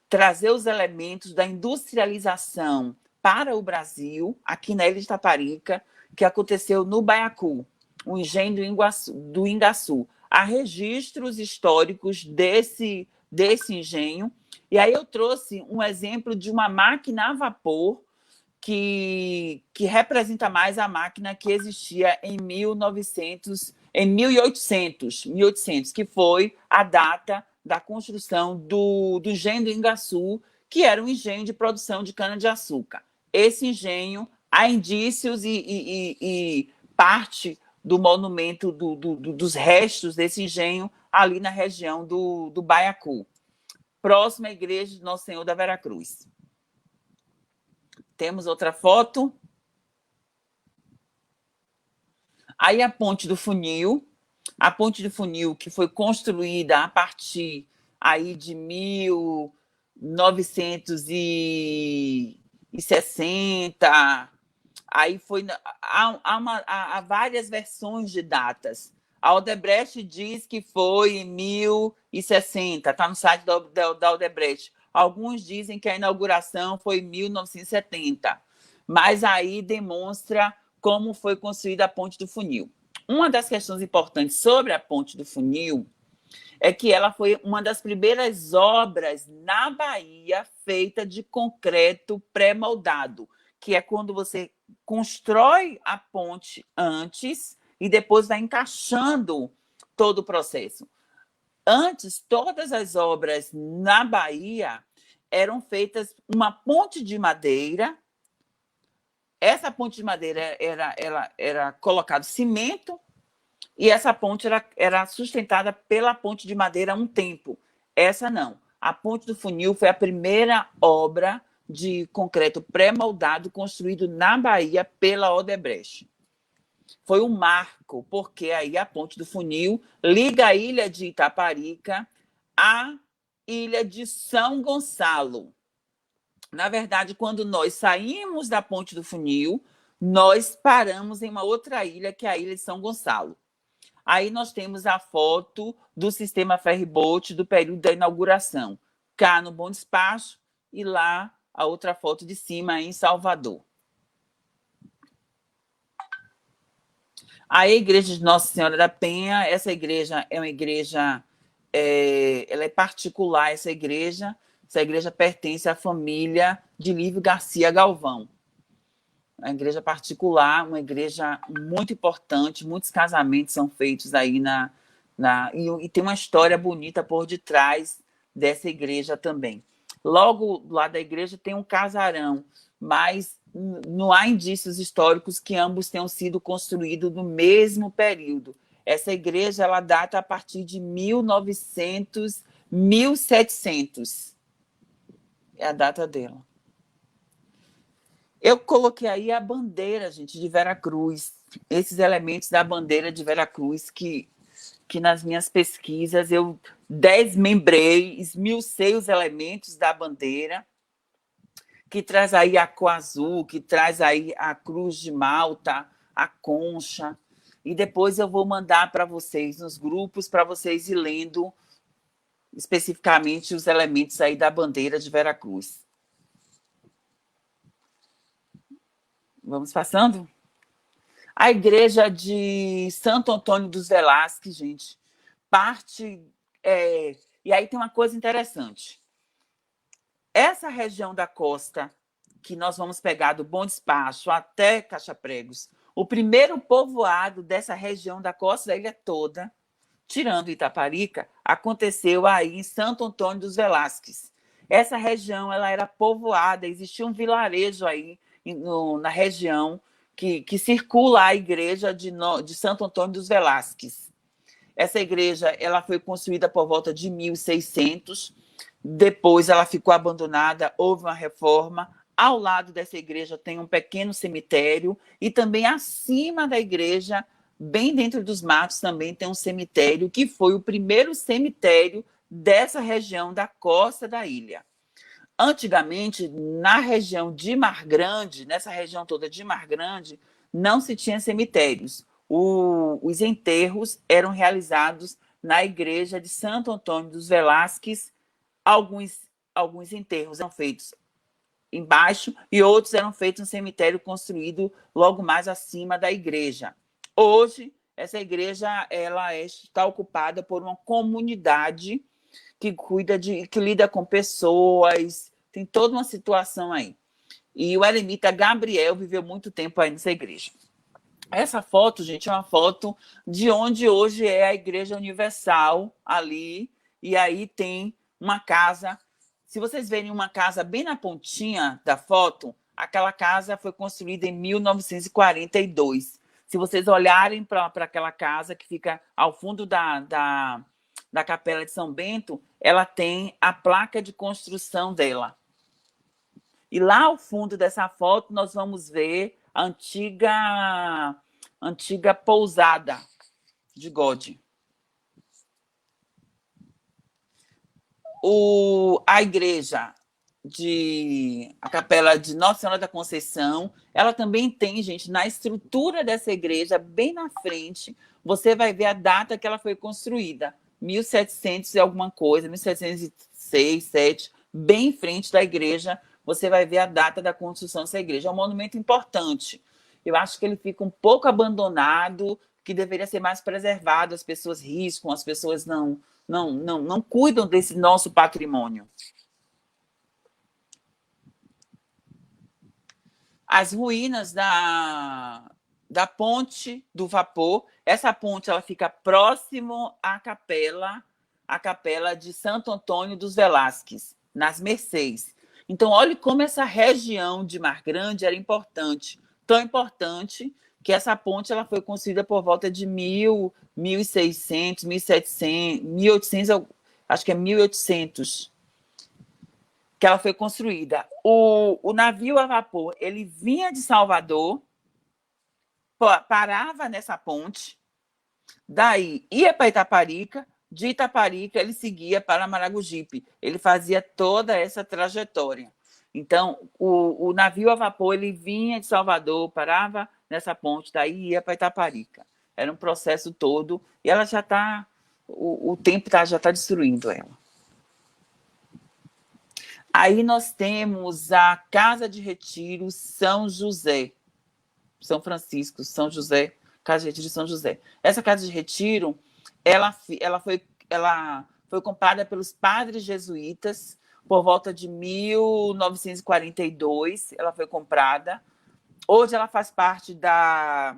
trazer os elementos da industrialização para o Brasil, aqui na Ilha de Taparica, que aconteceu no Baiacu, o engenho do Ingaçu. Há registros históricos desse engenho, e aí eu trouxe um exemplo de uma máquina a vapor que representa mais a máquina que existia em 1800, que foi a data da construção do engenho do Ingaçu, que era um engenho de produção de cana-de-açúcar. Esse engenho, há indícios e parte do monumento dos restos desse engenho ali na região do Baiacu, próximo à igreja de Nosso Senhor da Veracruz. Temos outra foto. Aí a Ponte do Funil. A Ponte do Funil, que foi construída a partir aí de 1960, aí há várias versões de datas. A Odebrecht diz que foi em 1060, está no site da Odebrecht. Alguns dizem que a inauguração foi em 1970, mas aí demonstra como foi construída a Ponte do Funil. Uma das questões importantes sobre a Ponte do Funil é que ela foi uma das primeiras obras na Bahia feita de concreto pré-moldado, que é quando você constrói a ponte antes e depois vai encaixando todo o processo. Antes, todas as obras na Bahia eram feitas uma ponte de madeira. Essa ponte de madeira era colocado cimento e essa ponte era sustentada pela ponte de madeira há um tempo. Essa não. A Ponte do Funil foi a primeira obra de concreto pré-moldado construído na Bahia pela Odebrecht. Foi um marco, porque aí a Ponte do Funil liga a ilha de Itaparica à ilha de São Gonçalo. Na verdade, quando nós saímos da Ponte do Funil, nós paramos em uma outra ilha, que é a ilha de São Gonçalo. Aí nós temos a foto do sistema ferry-boat do período da inauguração. Cá no Bom Despacho e lá a outra foto de cima em Salvador. A Igreja de Nossa Senhora da Penha, essa igreja é uma igreja, ela é particular, essa igreja pertence à família de Lívio Garcia Galvão. Uma igreja particular, uma igreja muito importante, muitos casamentos são feitos aí e tem uma história bonita por detrás dessa igreja também. Logo lá da igreja tem um casarão, mas não há indícios históricos que ambos tenham sido construídos no mesmo período. Essa igreja ela data a partir de 1700. É a data dela. Eu coloquei aí a bandeira, gente, de Veracruz. Esses elementos da bandeira de Veracruz que que nas minhas pesquisas eu desmembrei, esmiucei os elementos da bandeira, que traz aí a cor azul, que traz aí a cruz de Malta, a concha, e depois eu vou mandar para vocês nos grupos, para vocês ir lendo especificamente os elementos aí da bandeira de Veracruz. Vamos passando? A igreja de Santo Antônio dos Velasques, gente, parte... e aí tem uma coisa interessante. Essa região da costa, que nós vamos pegar do Bom Despacho até Caixa-Pregos, o primeiro povoado dessa região da costa da ilha toda, tirando Itaparica, aconteceu aí em Santo Antônio dos Velasques. Essa região ela era povoada, existia um vilarejo aí na região que circula a igreja de Santo Antônio dos Velasques. Essa igreja ela foi construída por volta de 1600, depois ela ficou abandonada, houve uma reforma. Ao lado dessa igreja tem um pequeno cemitério e também acima da igreja, bem dentro dos matos, também tem um cemitério que foi o primeiro cemitério dessa região da costa da ilha. Antigamente, na região de Mar Grande, nessa região toda de Mar Grande, não se tinha cemitérios. Os enterros eram realizados na igreja de Santo Antônio dos Velasques. Alguns enterros eram feitos embaixo e outros eram feitos no cemitério construído logo mais acima da igreja. Hoje, essa igreja está ocupada por uma comunidade que que lida com pessoas, tem toda uma situação aí. E o eremita Gabriel viveu muito tempo aí nessa igreja. Essa foto, gente, é uma foto de onde hoje é a Igreja Universal, ali, e aí tem uma casa. Se vocês verem uma casa bem na pontinha da foto, aquela casa foi construída em 1942. Se vocês olharem para aquela casa que fica ao fundo da Capela de São Bento, ela tem a placa de construção dela. E lá ao fundo dessa foto nós vamos ver a antiga pousada de God. A igreja a Capela de Nossa Senhora da Conceição, ela também tem, gente, na estrutura dessa igreja, bem na frente, você vai ver a data que ela foi construída, 1700 e alguma coisa, 1706, 1707, bem em frente da igreja, você vai ver a data da construção dessa igreja. É um monumento importante. Eu acho que ele fica um pouco abandonado, que deveria ser mais preservado, as pessoas riscam, as pessoas não cuidam desse nosso patrimônio. As ruínas da Ponte do Vapor. Essa ponte ela fica próximo à capela de Santo Antônio dos Velasques, nas Mercês. Então, olhe como essa região de Mar Grande era importante, tão importante que essa ponte ela foi construída por volta de 1600, 1700, 1800, acho que é 1800, que ela foi construída. O navio a vapor, ele vinha de Salvador, parava nessa ponte, daí ia para Itaparica, de Itaparica ele seguia para Maragogipe, ele fazia toda essa trajetória. Então, o navio a vapor, ele vinha de Salvador, parava nessa ponte, daí ia para Itaparica. Era um processo todo, e ela já está, o tempo já está destruindo ela. Aí nós temos a Casa de Retiro São José, São Francisco, São José, Casa de Retiro São José. Essa Casa de Retiro, ela foi comprada pelos padres jesuítas por volta de 1942, ela foi comprada. Hoje ela faz parte da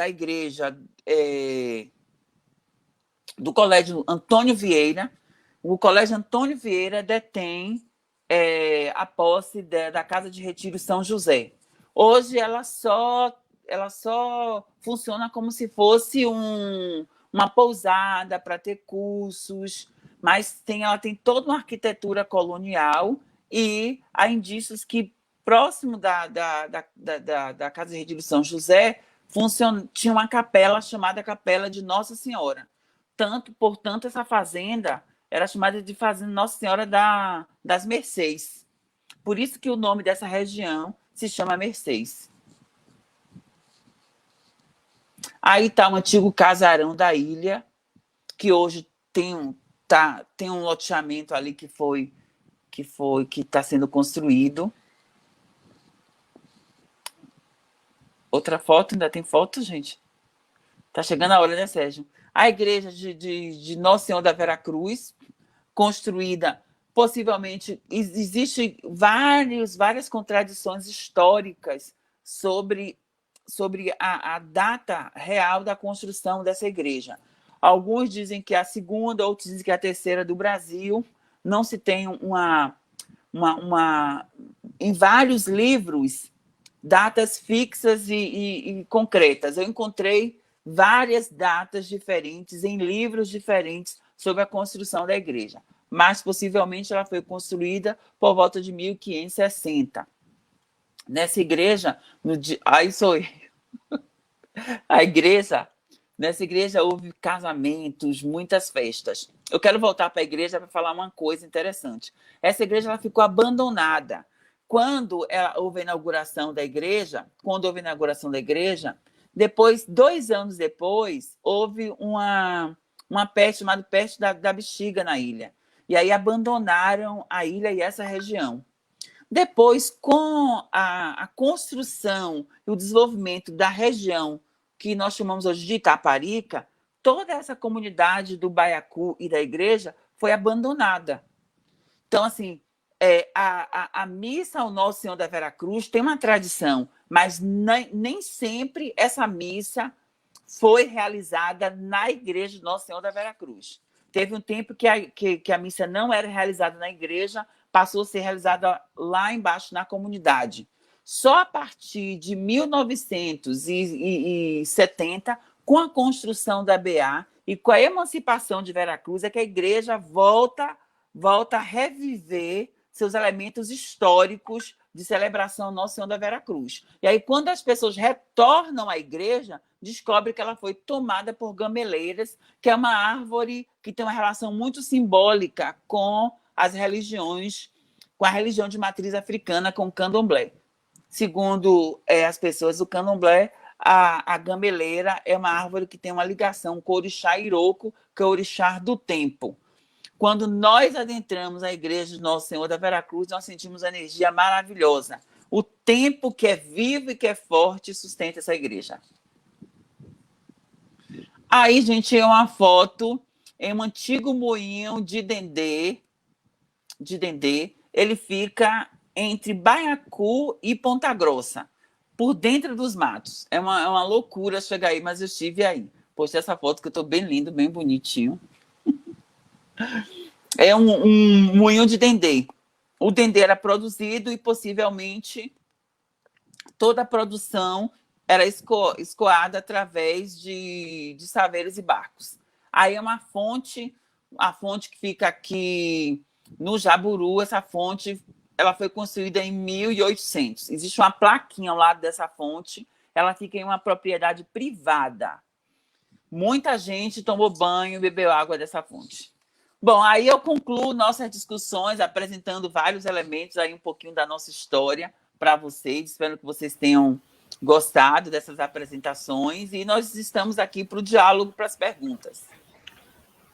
igreja do Colégio Antônio Vieira. O Colégio Antônio Vieira detém a posse da Casa de Retiro São José. Hoje ela só funciona como se fosse uma pousada para ter cursos, mas ela tem toda uma arquitetura colonial e há indícios que próximo da Casa de Retiro São José tinha uma capela chamada Capela de Nossa Senhora. Portanto, essa fazenda era chamada de Fazenda Nossa Senhora das Mercês. Por isso que o nome dessa região se chama Mercês. Aí está o antigo casarão da ilha, que hoje tem um loteamento ali que está sendo construído. Outra foto, ainda tem foto, gente? Tá chegando a hora, né, Sérgio? A igreja de Nossa Senhora da Veracruz, construída, possivelmente, existem várias contradições históricas sobre a data real da construção dessa igreja. Alguns dizem que é a segunda, outros dizem que é a terceira do Brasil. Não se tem em vários livros, datas fixas e concretas. Eu encontrei várias datas diferentes em livros diferentes sobre a construção da igreja, mas possivelmente ela foi construída por volta de 1560. Nessa igreja, nessa igreja houve casamentos, muitas festas. Eu quero voltar para a igreja para falar uma coisa interessante. Essa igreja ela ficou abandonada. Quando houve a inauguração da igreja, depois, 2 anos depois, houve uma peste chamada peste da bexiga na ilha. E aí abandonaram a ilha e essa região. Depois, com a construção e o desenvolvimento da região que nós chamamos hoje de Itaparica, toda essa comunidade do Baiacu e da igreja foi abandonada. Então, assim, a missa ao Nosso Senhor da Veracruz tem uma tradição, mas nem sempre essa missa foi realizada na igreja do Nosso Senhor da Veracruz. Teve um tempo que a missa não era realizada na igreja, passou a ser realizada lá embaixo na comunidade. Só a partir de 1970, com a construção da BA e com a emancipação de Veracruz, é que a igreja volta a reviver seus elementos históricos de celebração Nosso Senhor da Veracruz. E aí, quando as pessoas retornam à igreja, descobrem que ela foi tomada por gameleiras, que é uma árvore que tem uma relação muito simbólica com as religiões, com a religião de matriz africana, com o candomblé. Segundo as pessoas do candomblé, a gameleira é uma árvore que tem uma ligação com o orixá Iroko, que é o orixá do tempo. Quando nós adentramos a igreja de Nosso Senhor da Veracruz, nós sentimos a energia maravilhosa. O tempo que é vivo e que é forte sustenta essa igreja. Aí, gente, é uma foto em um antigo moinho de Dendê. Ele fica entre Baiacu e Ponta Grossa, por dentro dos matos. É uma loucura chegar aí, mas eu estive aí. Postei essa foto que eu estou bem lindo, bem bonitinho. É um moinho de Dendê. O Dendê era produzido e possivelmente toda a produção era escoada através de saveiros e barcos. Aí é uma fonte, a fonte que fica aqui no Jaburu, essa fonte ela foi construída em 1800. Existe uma plaquinha ao lado dessa fonte, ela fica em uma propriedade privada. Muita gente tomou banho e bebeu água dessa fonte. Bom, aí eu concluo nossas discussões apresentando vários elementos, aí um pouquinho da nossa história para vocês. Espero que vocês tenham gostado dessas apresentações e nós estamos aqui para o diálogo, para as perguntas.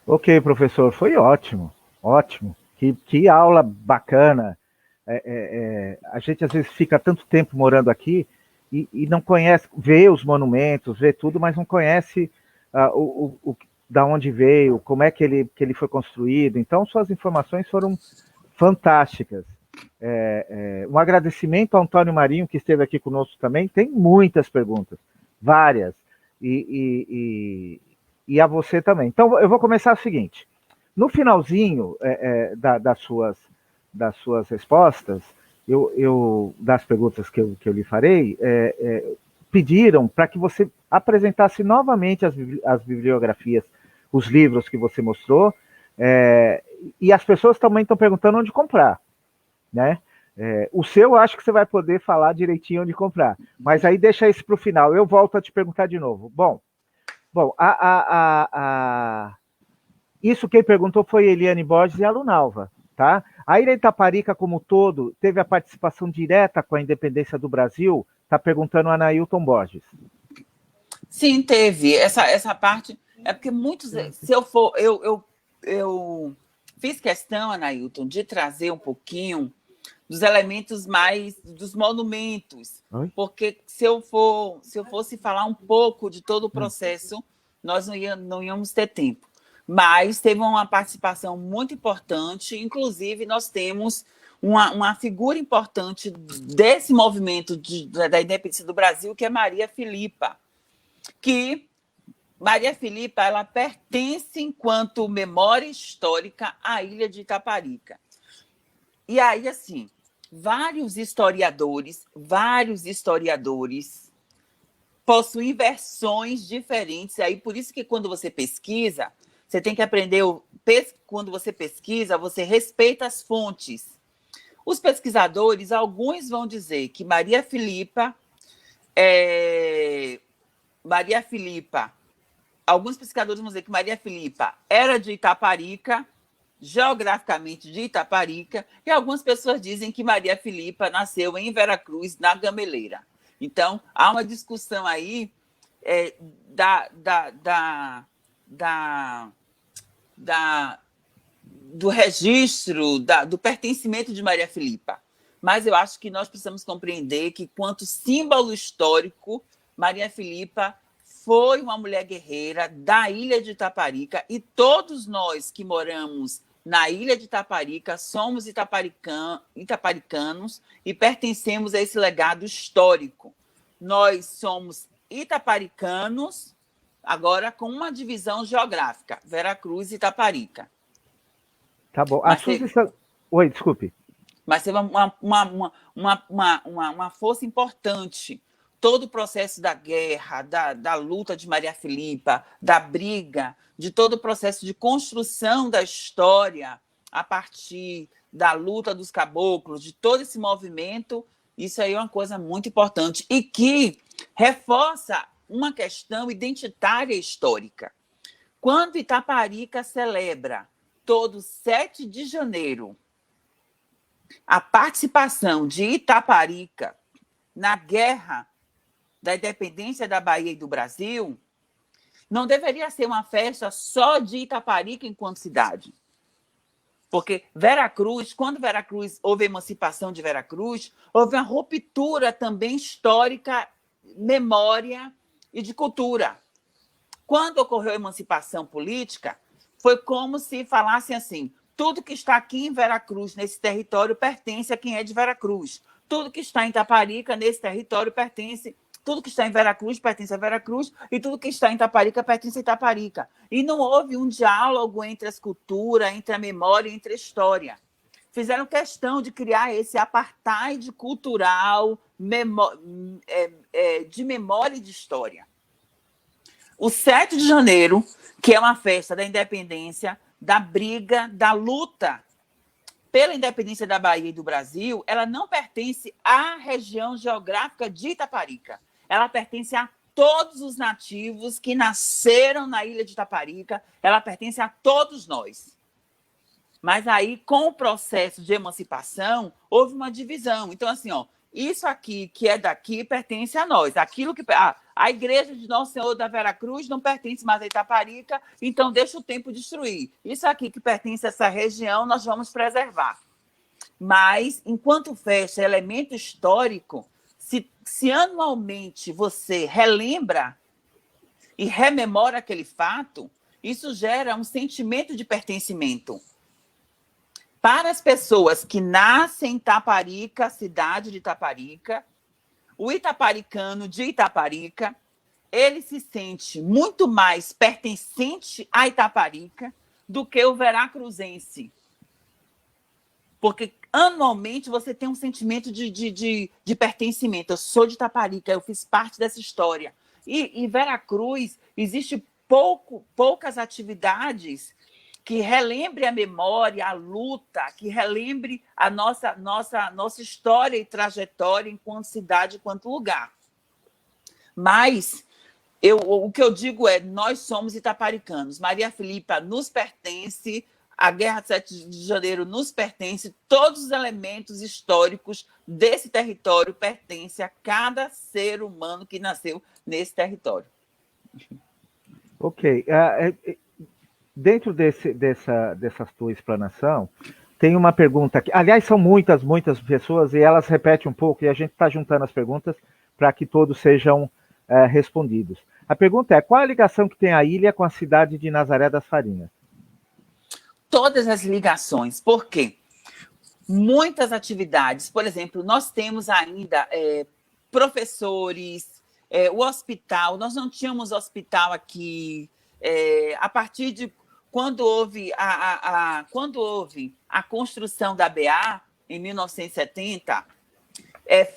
Ok, professor, foi ótimo, ótimo. Que aula bacana. A gente às vezes fica tanto tempo morando aqui e não conhece, vê os monumentos, vê tudo, mas não conhece da onde veio, como é que ele foi construído. Então, suas informações foram fantásticas. Um agradecimento ao Antônio Marinho, que esteve aqui conosco também. Tem muitas perguntas, várias, e a você também. Então, eu vou começar o seguinte. No finalzinho das suas respostas, das perguntas que eu lhe farei, pediram para que você apresentasse novamente as bibliografias, os livros que você mostrou, e as pessoas também estão perguntando onde comprar, né? O seu, eu acho que você vai poder falar direitinho onde comprar. Mas aí deixa isso para o final. Eu volto a te perguntar de novo. Bom, isso quem perguntou foi Eliane Borges e a Lunalva, tá? A Ilha de Itaparica, como um todo, teve a participação direta com a independência do Brasil? Está perguntando a Anailton Borges. Sim, teve. Essa parte. É porque muitos. Se eu for. Eu fiz questão, Anailton, de trazer um pouquinho dos elementos mais dos monumentos. Oi? Porque se eu fosse falar um pouco de todo o processo, nós não íamos ter tempo. Mas teve uma participação muito importante, inclusive nós temos uma figura importante desse movimento da independência do Brasil, que é Maria Filipa, que Maria Filipa ela pertence, enquanto memória histórica, à ilha de Itaparica. E aí, assim, vários historiadores possuem versões diferentes. Aí, por isso que quando você pesquisa, você tem que aprender, quando você pesquisa, você respeita as fontes. Os pesquisadores, alguns vão dizer que Maria Filipa, alguns pesquisadores vão dizer que Maria Filipa era de Itaparica, geograficamente de Itaparica, e algumas pessoas dizem que Maria Filipa nasceu em Veracruz, na Gameleira. Então, há uma discussão aí do registro, do pertencimento de Maria Filipa. Mas eu acho que nós precisamos compreender que, quanto símbolo histórico, Maria Filipa foi uma mulher guerreira da ilha de Itaparica, e todos nós que moramos na ilha de Itaparica somos itaparicanos e pertencemos a esse legado histórico. Nós somos itaparicanos, agora com uma divisão geográfica, Veracruz e Itaparica. Tá bom. Oi, desculpe. Mas teve uma força importante. Todo o processo da guerra, da luta de Maria Filipa, da briga, de todo o processo de construção da história a partir da luta dos caboclos, de todo esse movimento, isso aí é uma coisa muito importante e que reforça uma questão identitária histórica. Quando Itaparica celebra todo 7 de janeiro a participação de Itaparica na guerra da independência da Bahia e do Brasil, não deveria ser uma festa só de Itaparica enquanto cidade. Porque Veracruz, quando Veracruz houve a emancipação de Veracruz, houve uma ruptura também histórica, memória e de cultura. Quando ocorreu a emancipação política, foi como se falassem assim: tudo que está aqui em Veracruz, nesse território, pertence a quem é de Veracruz. Tudo que está em Itaparica, nesse território, pertence. Tudo que está em Veracruz pertence a Veracruz e tudo que está em Itaparica pertence a Itaparica. E não houve um diálogo entre as culturas, entre a memória e entre a história. Fizeram questão de criar esse apartheid cultural de memória e de história. O 7 de janeiro, que é uma festa da independência, da briga, da luta pela independência da Bahia e do Brasil, ela não pertence à região geográfica de Itaparica. Ela pertence a todos os nativos que nasceram na ilha de Itaparica, ela pertence a todos nós. Mas aí, com o processo de emancipação, houve uma divisão. Então, assim, isso aqui que é daqui pertence a nós. Aquilo que a igreja de Nosso Senhor da Veracruz não pertence mais a Itaparica, então deixa o tempo destruir. Isso aqui que pertence a essa região, nós vamos preservar. Mas, enquanto festa é elemento histórico, se anualmente você relembra e rememora aquele fato, isso gera um sentimento de pertencimento. Para as pessoas que nascem em Itaparica, cidade de Itaparica, o itaparicano de Itaparica, ele se sente muito mais pertencente a Itaparica do que o veracruzense. Porque anualmente você tem um sentimento de pertencimento. Eu sou de Itaparica, eu fiz parte dessa história. E em Veracruz existe poucas atividades que relembre a memória, a luta, que relembre a nossa história e trajetória enquanto cidade, enquanto lugar. Mas o que eu digo é, nós somos itaparicanos. Maria Filipa nos pertence, a Guerra de 7 de Janeiro nos pertence, todos os elementos históricos desse território pertencem a cada ser humano que nasceu nesse território. Ok. Dentro dessa tua explanação, tem uma pergunta aqui. Aliás, são muitas pessoas e elas repetem um pouco, e a gente está juntando as perguntas para que todos sejam respondidos. A pergunta é: qual a ligação que tem a ilha com a cidade de Nazaré das Farinhas? Todas as ligações. Por quê? Muitas atividades. Por exemplo, nós temos ainda professores, o hospital. Nós não tínhamos hospital aqui. A partir de quando houve a construção da BA, em 1970,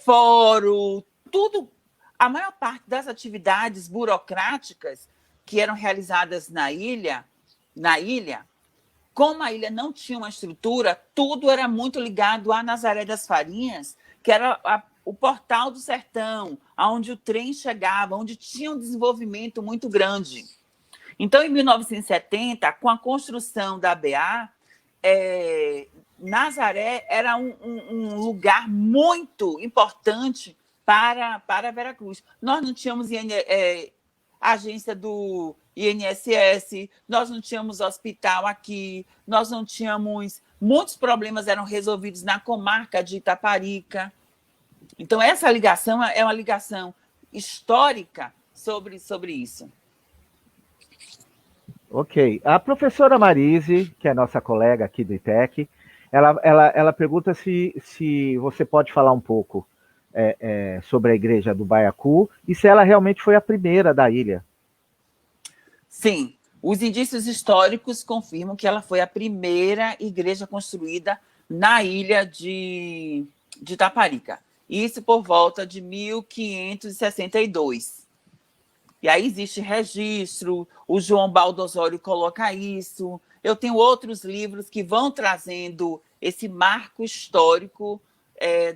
fórum, tudo, a maior parte das atividades burocráticas que eram realizadas na ilha, como a ilha não tinha uma estrutura, tudo era muito ligado a Nazaré das Farinhas, que era o portal do sertão, onde o trem chegava, onde tinha um desenvolvimento muito grande. Então, em 1970, com a construção da BA, Nazaré era um lugar muito importante para Veracruz. Nós não tínhamos agência do INSS, nós não tínhamos hospital aqui, nós não tínhamos... Muitos problemas eram resolvidos na comarca de Itaparica. Então, essa ligação é uma ligação histórica sobre isso. Ok. A professora Marise, que é nossa colega aqui do IPEC, ela pergunta se você pode falar um pouco sobre a igreja do Baiacu e se ela realmente foi a primeira da ilha. Sim, os indícios históricos confirmam que ela foi a primeira igreja construída na ilha de Itaparica. Isso por volta de 1562. E aí existe registro, o João Baldo Osório coloca isso. Eu tenho outros livros que vão trazendo esse marco histórico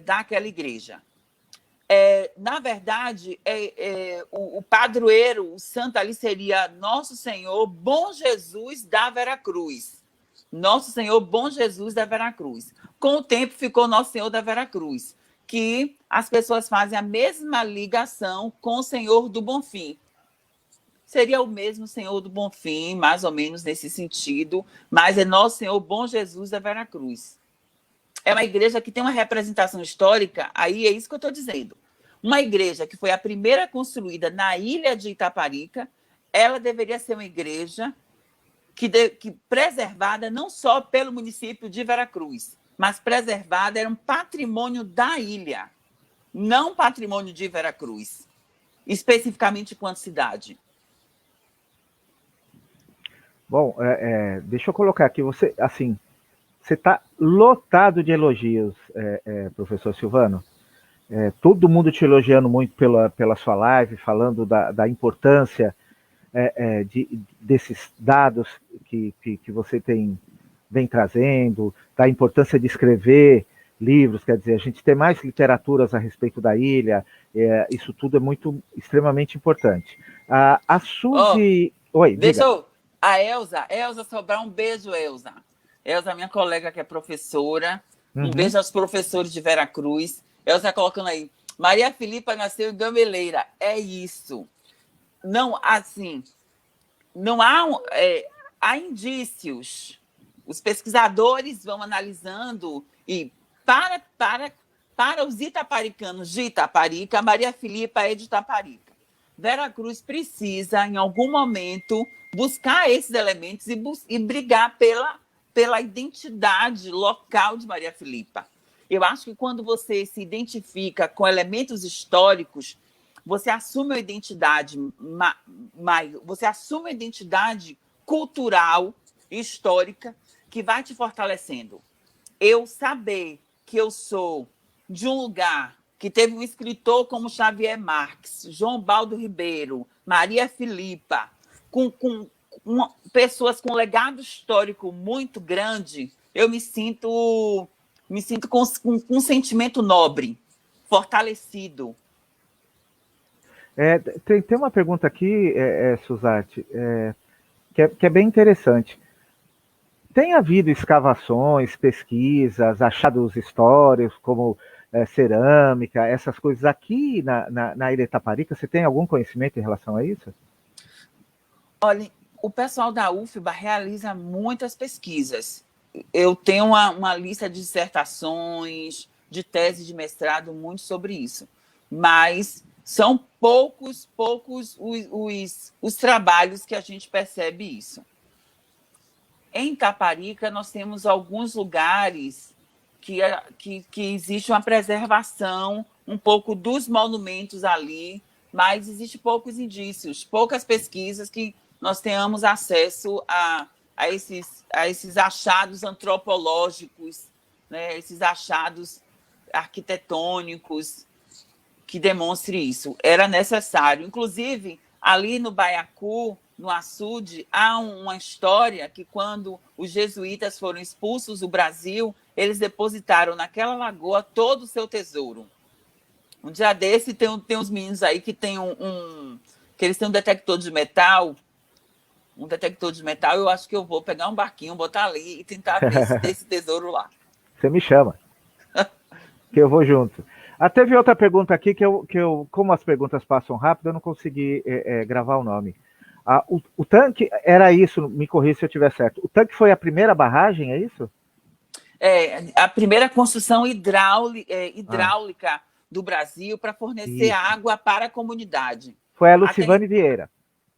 daquela igreja. Na verdade, o padroeiro, o santo ali seria Nosso Senhor Bom Jesus da Veracruz. Nosso Senhor Bom Jesus da Veracruz. Com o tempo ficou Nosso Senhor da Veracruz, que as pessoas fazem a mesma ligação com o Senhor do Bonfim. Seria o mesmo Senhor do Bonfim, mais ou menos nesse sentido, mas é Nosso Senhor Bom Jesus da Veracruz. É uma igreja que tem uma representação histórica, aí é isso que eu estou dizendo. Uma igreja que foi a primeira construída na ilha de Itaparica, ela deveria ser uma igreja que preservada não só pelo município de Veracruz, mas preservada era um patrimônio da ilha, não patrimônio de Veracruz, especificamente quanto cidade. Bom, deixa eu colocar aqui, você está lotado de elogios, professor Silvano. Todo mundo te elogiando muito pela sua live, falando da importância desses dados que você vem trazendo, da importância de escrever livros, quer dizer, a gente ter mais literaturas a respeito da ilha, isso tudo é extremamente importante. A Suzy... Oi, deixa diga. A Elza Sobral, um beijo, Elza. Elza, minha colega que é professora, um beijo aos professores de Veracruz. Elza colocando aí, Maria Filipa nasceu em Gameleira. É isso. Não, assim, não há indícios. Os pesquisadores vão analisando e para os itaparicanos de Itaparica, Maria Filipa é de Itaparica. Veracruz precisa, em algum momento, buscar esses elementos e brigar pela identidade local de Maria Filipa. Eu acho que quando você se identifica com elementos históricos, você assume uma identidade, você assume uma identidade cultural, histórica, que vai te fortalecendo. Eu saber que eu sou de um lugar que teve um escritor como Xavier Marques, João Baldo Ribeiro, Maria Filipa, com pessoas com legado histórico muito grande, eu me sinto com um sentimento nobre, fortalecido. Tem uma pergunta aqui, Suzarte, que é bem interessante. Tem havido escavações, pesquisas, achados históricos, como cerâmica, essas coisas aqui na Ilha Itaparica? Você tem algum conhecimento em relação a isso? Olha, o pessoal da UFBA realiza muitas pesquisas. Eu tenho uma lista de dissertações, de tese de mestrado, muito sobre isso. Mas são poucos os trabalhos que a gente percebe isso. Em Itaparica, nós temos alguns lugares que existe uma preservação um pouco dos monumentos ali, mas existe poucos indícios, poucas pesquisas que nós tenhamos acesso a esses achados antropológicos, né? Esses achados arquitetônicos que demonstrem isso. Era necessário. Inclusive, ali no Baiacu, no açude, há uma história que, quando os jesuítas foram expulsos do Brasil, eles depositaram naquela lagoa todo o seu tesouro. Um dia desse, tem uns meninos aí que tem que eles têm um detector de metal. Um detector de metal, eu acho que eu vou pegar um barquinho, botar ali e tentar ver esse tesouro lá. Você me chama, que eu vou junto. Teve outra pergunta aqui que eu, como as perguntas passam rápido, eu não consegui gravar o nome. O tanque, era isso, me corrija se eu estiver certo. O tanque foi a primeira barragem, é isso? A primeira construção hidráulica do Brasil para fornecer água para a comunidade. Foi a Lucivane Vieira.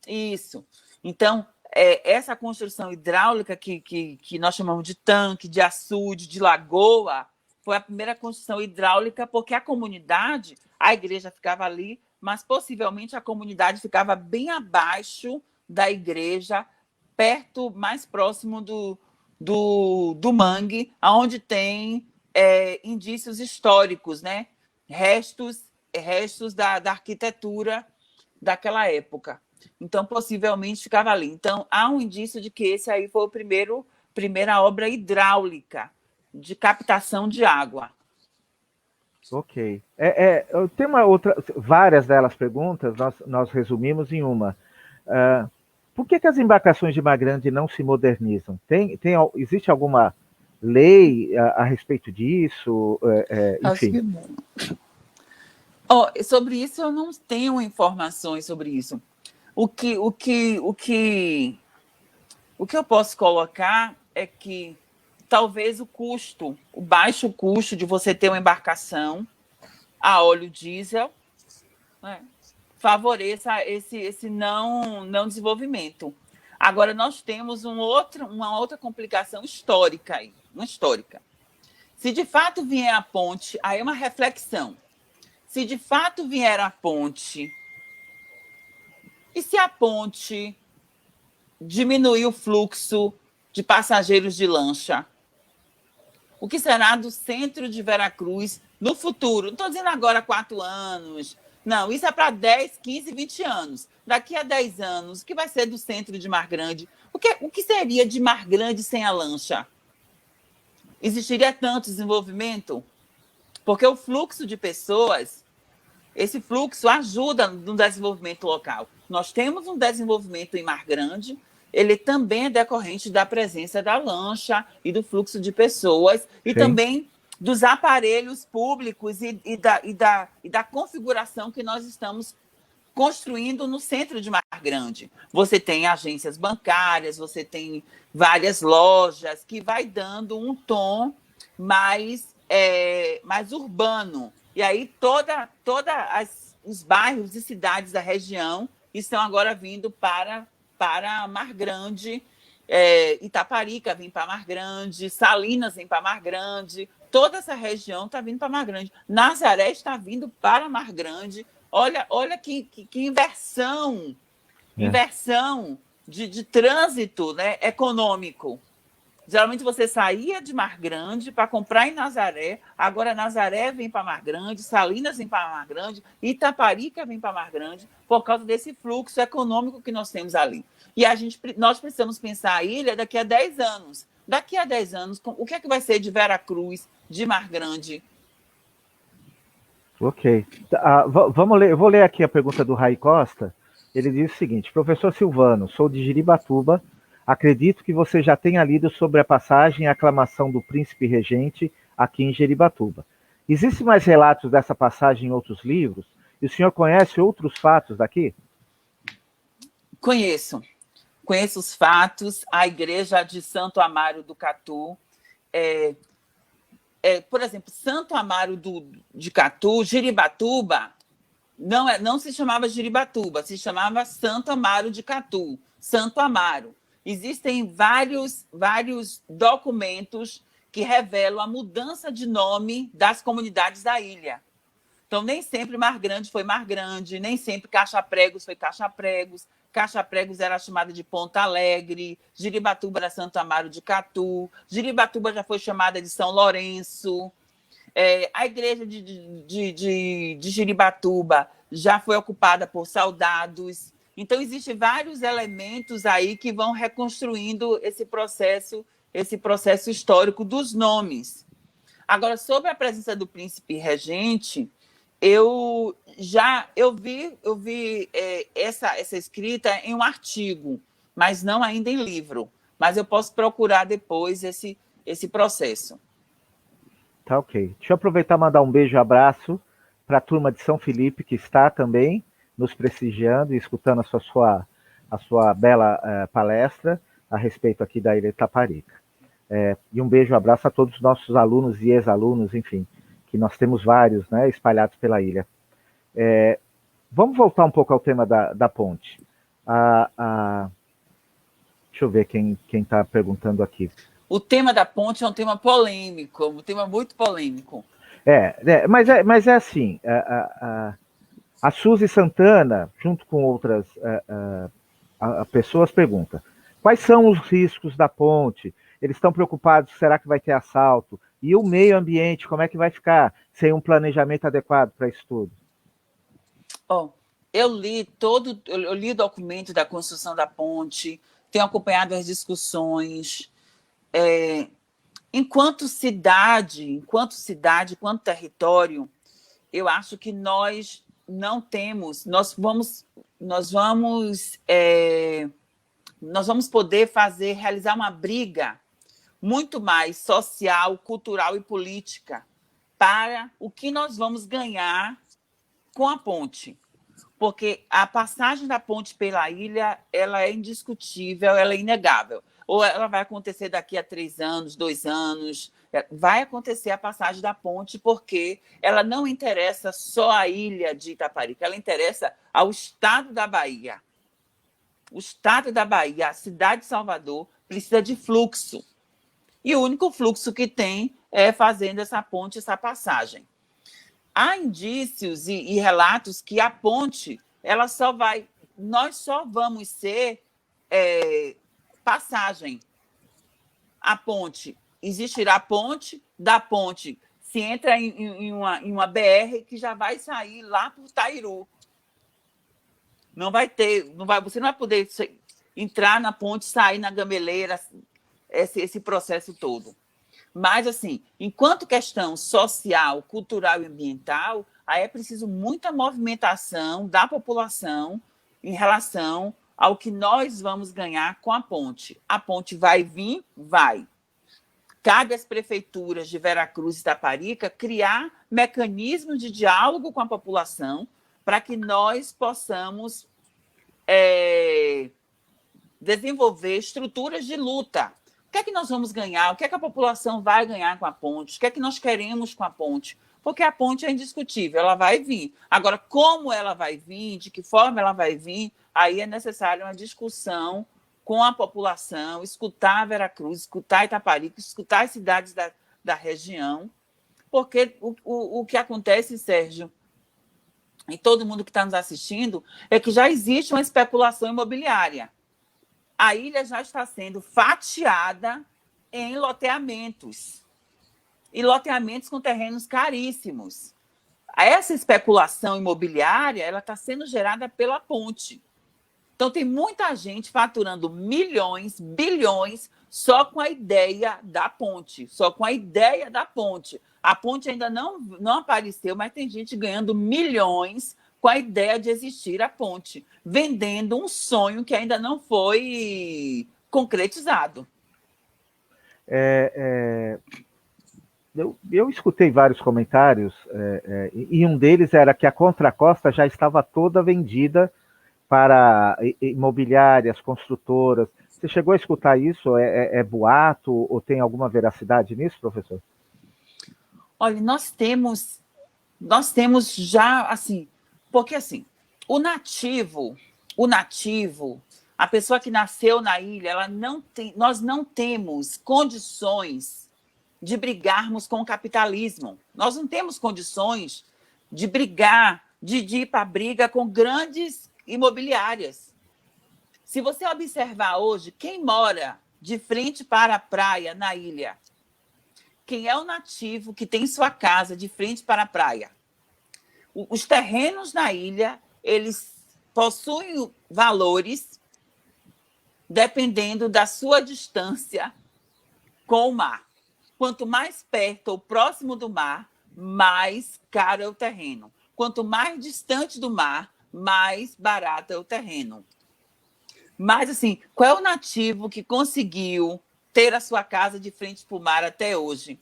Isso. Então, essa construção hidráulica que nós chamamos de tanque, de açude, de lagoa, foi a primeira construção hidráulica, porque a comunidade, a igreja ficava ali, mas possivelmente a comunidade ficava bem abaixo da igreja, mais próximo do mangue, onde tem indícios históricos, né? Restos da arquitetura daquela época. Então, possivelmente, ficava ali. Então, há um indício de que esse aí foi a primeira obra hidráulica de captação de água. Ok. Tem várias delas perguntas, nós resumimos em uma. Por que as embarcações de mar grande não se modernizam? Existe alguma lei a respeito disso? Enfim. Sobre isso, eu não tenho informações sobre isso. O que eu posso colocar é que talvez o baixo custo de você ter uma embarcação a óleo diesel, né, favoreça esse não desenvolvimento. Agora, nós temos uma outra complicação histórica aí, uma histórica. Se de fato vier a ponte, aí é uma reflexão. Se de fato vier a ponte, e se a ponte diminuir o fluxo de passageiros de lancha? O que será do centro de Veracruz no futuro? Não estou dizendo agora 4 anos. Não, isso é para 10, 15, 20 anos. Daqui a 10 anos, o que vai ser do centro de Mar Grande? O que seria de Mar Grande sem a lancha? Existiria tanto desenvolvimento? Porque o fluxo de pessoas, esse fluxo ajuda no desenvolvimento local. Nós temos um desenvolvimento em Mar Grande, ele também é decorrente da presença da lancha e do fluxo de pessoas, e também dos aparelhos públicos e da configuração que nós estamos construindo no centro de Mar Grande. Você tem agências bancárias, você tem várias lojas, que vai dando um tom mais urbano. E aí os bairros e cidades da região estão agora vindo para Mar Grande, Itaparica vem para Mar Grande, Salinas vem para Mar Grande, toda essa região está vindo para Mar Grande. Nazaré está vindo para Mar Grande. Olha que inversão de trânsito, né, econômico. Geralmente você saía de Mar Grande para comprar em Nazaré, agora Nazaré vem para Mar Grande, Salinas vem para Mar Grande, Itaparica vem para Mar Grande, por causa desse fluxo econômico que nós temos ali. E nós precisamos pensar a ilha daqui a 10 anos. Daqui a 10 anos, o que é que vai ser de Veracruz, de Mar Grande? Ok. Vamos ler, eu vou ler aqui a pergunta do Rai Costa. Ele diz o seguinte: professor Silvano, sou de Jiribatuba. Acredito que você já tenha lido sobre a passagem e a aclamação do príncipe regente aqui em Jiribatuba. Existem mais relatos dessa passagem em outros livros? E o senhor conhece outros fatos daqui? Conheço os fatos. A igreja de Santo Amaro do Catu, por exemplo, Santo Amaro de Catu, Jiribatuba, não se chamava Jiribatuba, se chamava Santo Amaro de Catu, Santo Amaro. Existem vários documentos que revelam a mudança de nome das comunidades da ilha. Então, nem sempre Mar Grande foi Mar Grande, nem sempre Caixa Pregos foi Caixa Pregos. Caixa Pregos era chamada de Ponta Alegre, Jiribatuba era Santo Amaro de Catu, Jiribatuba já foi chamada de São Lourenço. A igreja de Jiribatuba já foi ocupada por soldados. Então, existem vários elementos aí que vão reconstruindo esse processo histórico dos nomes. Agora, sobre a presença do príncipe regente, eu vi essa escrita em um artigo, mas não ainda em livro. Mas eu posso procurar depois esse processo. Tá ok. Deixa eu aproveitar e mandar um beijo e abraço para a turma de São Felipe, que está também nos prestigiando e escutando a sua bela palestra a respeito aqui da Ilha de Itaparica. E um beijo e abraço a todos os nossos alunos e ex-alunos, enfim, que nós temos vários, né, espalhados pela ilha. Vamos voltar um pouco ao tema da ponte. Deixa eu ver quem está perguntando aqui. O tema da ponte é um tema polêmico, um tema muito polêmico. Mas é assim, a Suzy Santana, junto com outras pessoas, pergunta: quais são os riscos da ponte? Eles estão preocupados, será que vai ter assalto? E o meio ambiente, como é que vai ficar sem um planejamento adequado para isso tudo? Eu li o documento da construção da ponte, tenho acompanhado as discussões. Enquanto cidade, enquanto território, eu acho que nós não temos, nós vamos poder realizar uma briga muito mais social, cultural e política para o que nós vamos ganhar com a ponte. Porque a passagem da ponte pela ilha, ela é indiscutível, ela é inegável. Ou ela vai acontecer daqui a 3 anos, 2 anos, vai acontecer a passagem da ponte, porque ela não interessa só à ilha de Itaparica, ela interessa ao estado da Bahia. O estado da Bahia, a cidade de Salvador, precisa de fluxo. E o único fluxo que tem é fazendo essa ponte, essa passagem. Há indícios e relatos que a ponte, nós só vamos ser passagem. A ponte, existirá a ponte, da ponte se entra em uma BR que já vai sair lá por Tairu. Você não vai poder entrar na ponte, sair na Gameleira, esse processo todo. Mas, assim, enquanto questão social, cultural e ambiental, aí é preciso muita movimentação da população em relação ao que nós vamos ganhar com a ponte. A ponte vai vir? Vai. Cabe às prefeituras de Veracruz e Itaparica criar mecanismos de diálogo com a população para que nós possamos desenvolver estruturas de luta. O que é que nós vamos ganhar? O que é que a população vai ganhar com a ponte? O que é que nós queremos com a ponte? Porque a ponte é indiscutível, ela vai vir. Agora, como ela vai vir, de que forma ela vai vir, aí é necessário uma discussão com a população, escutar a Veracruz, escutar Itaparica, escutar as cidades da região, porque o que acontece, Sérgio, e todo mundo que está nos assistindo, é que já existe uma especulação imobiliária. A ilha já está sendo fatiada em loteamentos. E loteamentos com terrenos caríssimos. Essa especulação imobiliária ela está sendo gerada pela ponte. Então, tem muita gente faturando milhões, bilhões, só com a ideia da ponte. Só com a ideia da ponte. A ponte ainda não apareceu, mas tem gente ganhando milhões com a ideia de existir a ponte, vendendo um sonho que ainda não foi concretizado. Eu escutei vários comentários, e um deles era que a Contra Costa já estava toda vendida para imobiliárias, construtoras. Você chegou a escutar isso? É boato ou tem alguma veracidade nisso, professor? Olha, nós temos já, assim, porque assim, o nativo, a pessoa que nasceu na ilha, nós não temos condições de brigarmos com o capitalismo. Nós não temos condições de brigar, de ir para a briga com grandes imobiliárias. Se você observar hoje, quem mora de frente para a praia na ilha, quem é o nativo que tem sua casa de frente para a praia? Os terrenos na ilha, eles possuem valores dependendo da sua distância com o mar. Quanto mais perto ou próximo do mar, mais caro é o terreno. Quanto mais distante do mar, mais barato é o terreno. Mas, assim, qual é o nativo que conseguiu ter a sua casa de frente para o mar até hoje?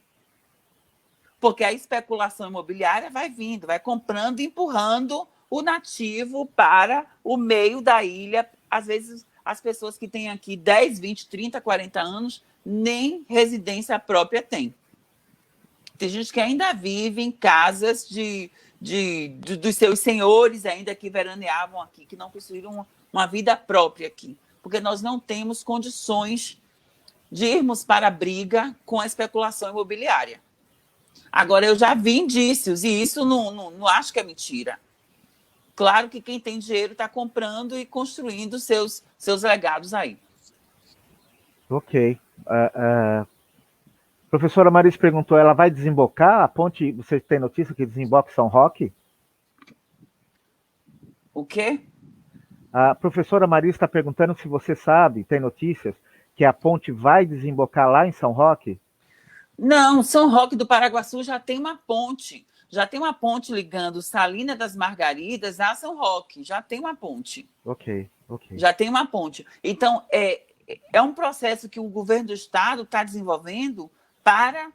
Porque a especulação imobiliária vai vindo, vai comprando e empurrando o nativo para o meio da ilha. Às vezes, as pessoas que têm aqui 10, 20, 30, 40 anos, nem residência própria tem. Tem gente que ainda vive em casas dos seus senhores, ainda que veraneavam aqui, que não construíram uma vida própria aqui. Porque nós não temos condições de irmos para a briga com a especulação imobiliária. Agora, eu já vi indícios, e isso não acho que é mentira. Claro que quem tem dinheiro está comprando e construindo seus legados aí. Ok. Professora Marisa perguntou, ela vai desembocar a ponte? Você tem notícia que desemboca em São Roque? O quê? A professora Marisa está perguntando se você sabe, tem notícias, que a ponte vai desembocar lá em São Roque? Não, São Roque do Paraguaçu já tem uma ponte. Já tem uma ponte ligando Salina das Margaridas a São Roque. Já tem uma ponte. Ok. Já tem uma ponte. Então, é um processo que o governo do Estado está desenvolvendo para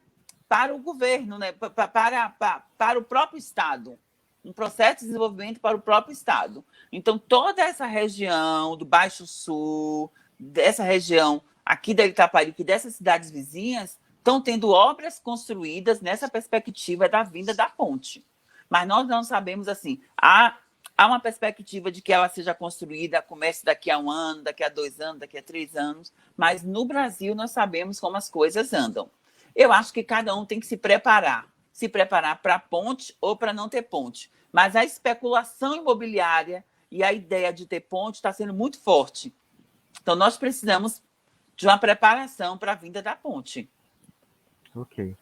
o governo, né? para o próprio Estado. Um processo de desenvolvimento para o próprio Estado. Então, toda essa região do Baixo Sul, dessa região aqui da Itaparica e dessas cidades vizinhas, estão tendo obras construídas nessa perspectiva da vinda da ponte. Mas nós não sabemos, assim, há uma perspectiva de que ela seja construída, comece daqui a 1 ano, daqui a 2 anos, daqui a 3 anos, mas no Brasil nós sabemos como as coisas andam. Eu acho que cada um tem que se preparar para a ponte ou para não ter ponte. Mas a especulação imobiliária e a ideia de ter ponte está sendo muito forte. Então, nós precisamos de uma preparação para a vinda da ponte. Ok.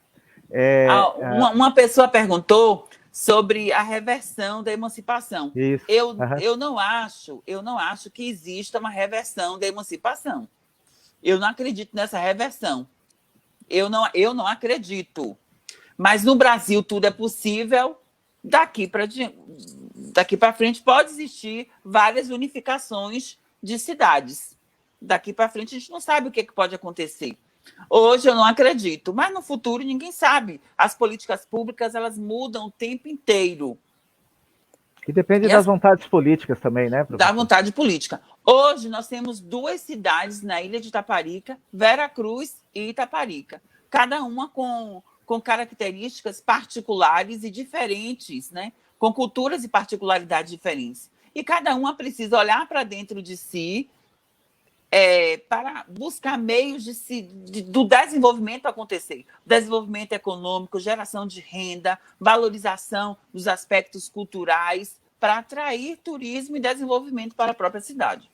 Uma pessoa perguntou sobre a reversão da emancipação. Isso. Eu não acho que exista uma reversão da emancipação. Eu não acredito nessa reversão. Eu não acredito. Mas no Brasil tudo é possível. Daqui para frente pode existir várias unificações de cidades. Daqui para frente a gente não sabe o que pode acontecer. Hoje eu não acredito, mas no futuro ninguém sabe. As políticas públicas elas mudam o tempo inteiro. E depende das vontades políticas também, né, professor? Da vontade política. Hoje nós temos 2 cidades na ilha de Itaparica, Veracruz e Itaparica. Cada uma com características particulares e diferentes, né? Com culturas e particularidades diferentes. E cada uma precisa olhar para dentro de si para buscar meios do desenvolvimento acontecer. Desenvolvimento econômico, geração de renda, valorização dos aspectos culturais, para atrair turismo e desenvolvimento para a própria cidade.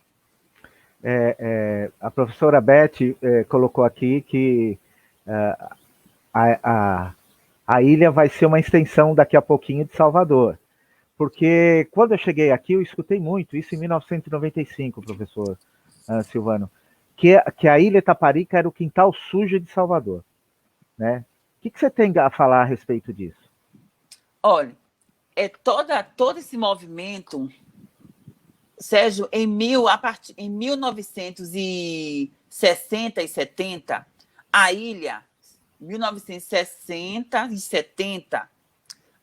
A professora Beth colocou aqui que a ilha vai ser uma extensão daqui a pouquinho de Salvador. Porque quando eu cheguei aqui, eu escutei muito, isso em 1995, professor Silvano, que a Ilha Itaparica era o quintal sujo de Salvador. Né? O que você tem a falar a respeito disso? Olha, todo esse movimento, Sérgio, em 1960 e 70, a ilha, 1960 e 70,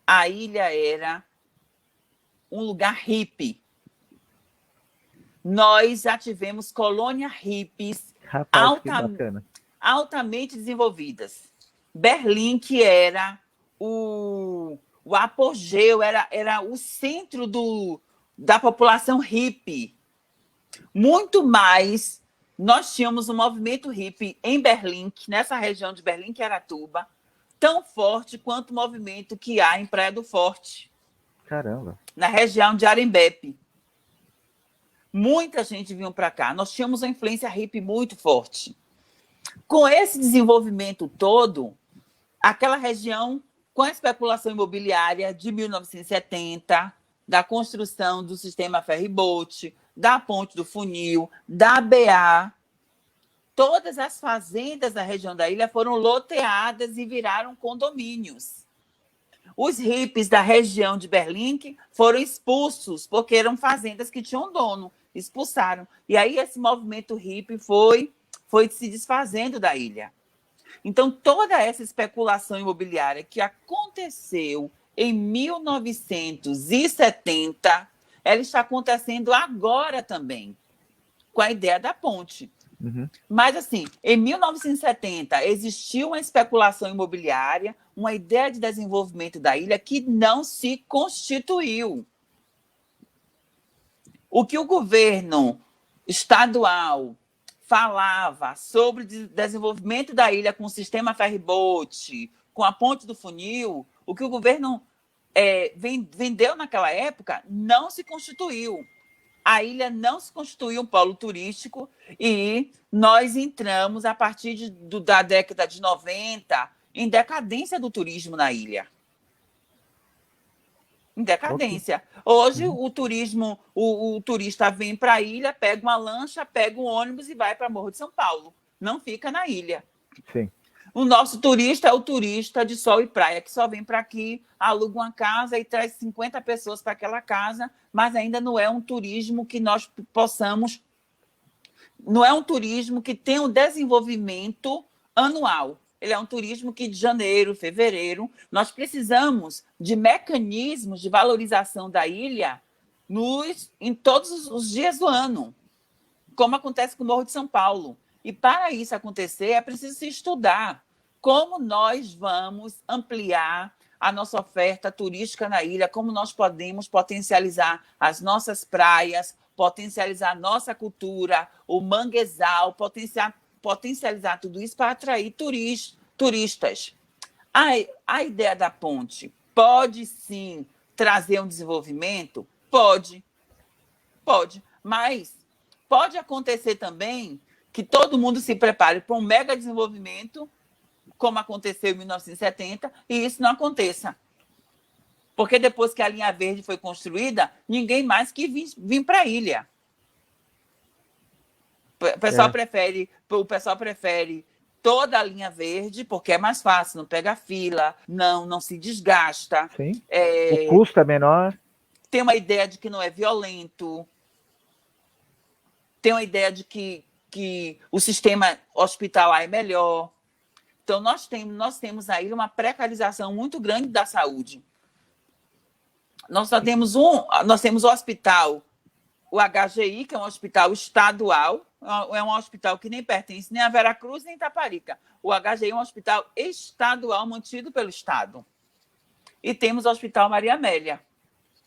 a ilha era um lugar hippie. Nós já tivemos colônias hippies altamente desenvolvidas. Berlim, que era o apogeu, era o centro da população hippie. Muito mais, nós tínhamos um movimento hippie em Berlim, nessa região de Berlim, que era Aratuba, tão forte quanto o movimento que há em Praia do Forte. Caramba! Na região de Arembepe. Muita gente vinha para cá. Nós tínhamos uma influência hippie muito forte. Com esse desenvolvimento todo, aquela região, com a especulação imobiliária de 1970, da construção do sistema ferry-boat, da Ponte do Funil, da BA, todas as fazendas da região da ilha foram loteadas e viraram condomínios. Os hippies da região de Berlim foram expulsos, porque eram fazendas que tinham dono, expulsaram. E aí esse movimento hippie foi se desfazendo da ilha. Então, toda essa especulação imobiliária que aconteceu em 1970, ela está acontecendo agora também, com a ideia da ponte. Uhum. Mas, assim, em 1970, existiu uma especulação imobiliária, uma ideia de desenvolvimento da ilha que não se constituiu. O que o governo estadual falava sobre o desenvolvimento da ilha com o sistema ferry-boat, com a Ponte do Funil, o que o governo vendeu naquela época não se constituiu. A ilha não se constituiu um polo turístico e nós entramos, a partir da década de 90, em decadência do turismo na ilha. Em decadência. Hoje, o turismo, o turista vem para a ilha, pega uma lancha, pega um ônibus e vai para Morro de São Paulo. Não fica na ilha. Sim. O nosso turista é o turista de sol e praia, que só vem para aqui, aluga uma casa e traz 50 pessoas para aquela casa, mas ainda não é um turismo que nós possamos... Não é um turismo que tem um desenvolvimento anual. Ele é um turismo que de janeiro, fevereiro, nós precisamos de mecanismos de valorização da ilha em todos os dias do ano, como acontece com o Morro de São Paulo. E para isso acontecer, é preciso se estudar como nós vamos ampliar a nossa oferta turística na ilha, como nós podemos potencializar as nossas praias, potencializar a nossa cultura, o manguezal, potencializar tudo isso para atrair turistas. A ideia da ponte pode, sim, trazer um desenvolvimento? Pode, mas pode acontecer também que todo mundo se prepare para um mega desenvolvimento, como aconteceu em 1970, e isso não aconteça. Porque depois que a linha verde foi construída, ninguém mais quis vir para a ilha. O pessoal prefere toda a linha verde, porque é mais fácil, não pega fila, não se desgasta. Sim. O custo é menor. Tem uma ideia de que não é violento. Tem uma ideia de que o sistema hospitalar é melhor. Então, nós temos aí uma precarização muito grande da saúde. Nós temos o hospital, o HGI, que é um hospital estadual, é um hospital que nem pertence nem a Veracruz nem a Itaparica. O HGI é um hospital estadual mantido pelo Estado. E temos o Hospital Maria Amélia.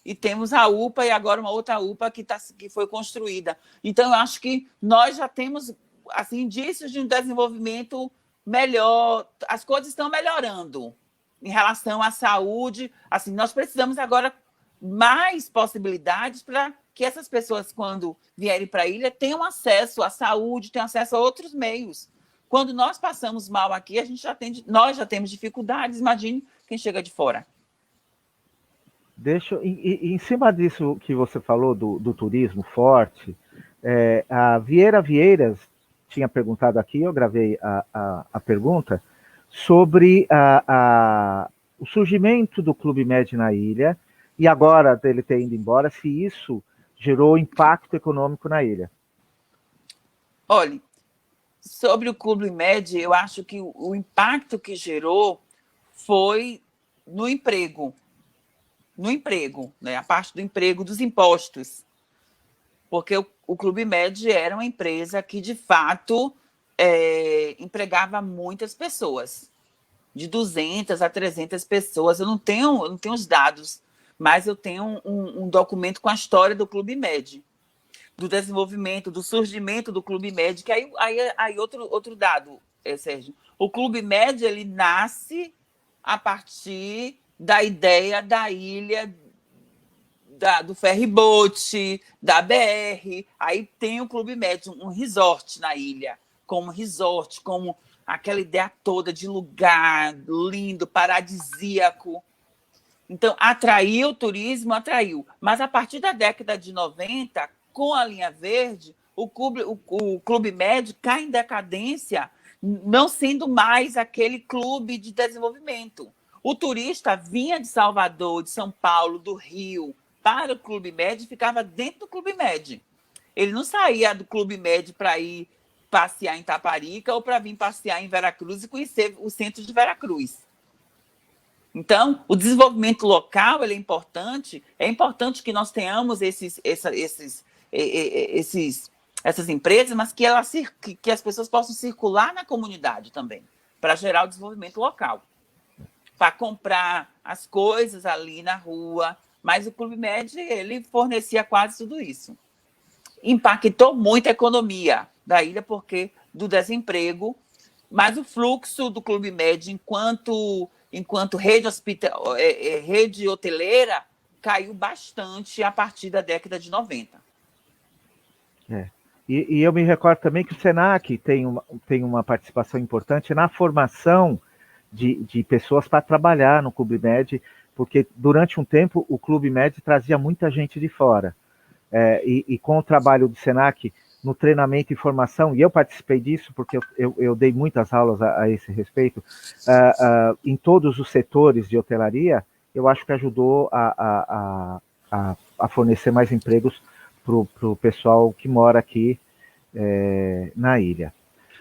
E temos a UPA e agora uma outra UPA que foi construída. Então, eu acho que nós já temos assim, indícios de um desenvolvimento melhor. As coisas estão melhorando em relação à saúde. Assim, nós precisamos agora mais possibilidades para que essas pessoas, quando vierem para a ilha, tenham acesso à saúde, tenham acesso a outros meios. Quando nós passamos mal aqui, nós já temos dificuldades, imagine quem chega de fora. Em cima disso que você falou do turismo forte, a Vieira Vieiras tinha perguntado aqui, eu gravei a pergunta, sobre o surgimento do Clube Med na ilha, e agora dele ter ido embora, se isso gerou impacto econômico na ilha. Olha, sobre o Clube Med, eu acho que o impacto que gerou foi no emprego. No emprego, né? A parte do emprego, dos impostos. Porque o Clube Med era uma empresa que, de fato, empregava muitas pessoas. De 200 a 300 pessoas. Eu não tenho os dados, mas eu tenho um documento com a história do Clube Med, do desenvolvimento, do surgimento do Clube Med, que aí outro dado, Sérgio. O Clube Med, ele nasce a partir da ideia da ilha, do ferryboat, da BR. Aí tem o Clube Med, um resort na ilha, como resort, como aquela ideia toda de lugar lindo, paradisíaco. Então, atraiu o turismo, atraiu. Mas a partir da década de 90, com a linha verde, o Clube Med cai em decadência, não sendo mais aquele clube de desenvolvimento. O turista vinha de Salvador, de São Paulo, do Rio, para o Clube Med e ficava dentro do Clube Med. Ele não saía do Clube Med para ir passear em Taparica ou para vir passear em Veracruz e conhecer o centro de Veracruz. Então, o desenvolvimento local ele é importante. É importante que nós tenhamos essas empresas, mas que as pessoas possam circular na comunidade também, para gerar o desenvolvimento local, para comprar as coisas ali na rua. Mas o Clube Med, ele fornecia quase tudo isso. Impactou muito a economia da ilha, porque do desemprego, mas o fluxo do Clube Med, enquanto rede hoteleira, caiu bastante a partir da década de 90. E eu me recordo também que o SENAC tem uma participação importante na formação de pessoas para trabalhar no Clube Med, porque durante um tempo o Clube Med trazia muita gente de fora. E com o trabalho do SENAC no treinamento e formação, e eu participei disso porque eu dei muitas aulas a esse respeito, em todos os setores de hotelaria, eu acho que ajudou a fornecer mais empregos para o pessoal que mora aqui na ilha.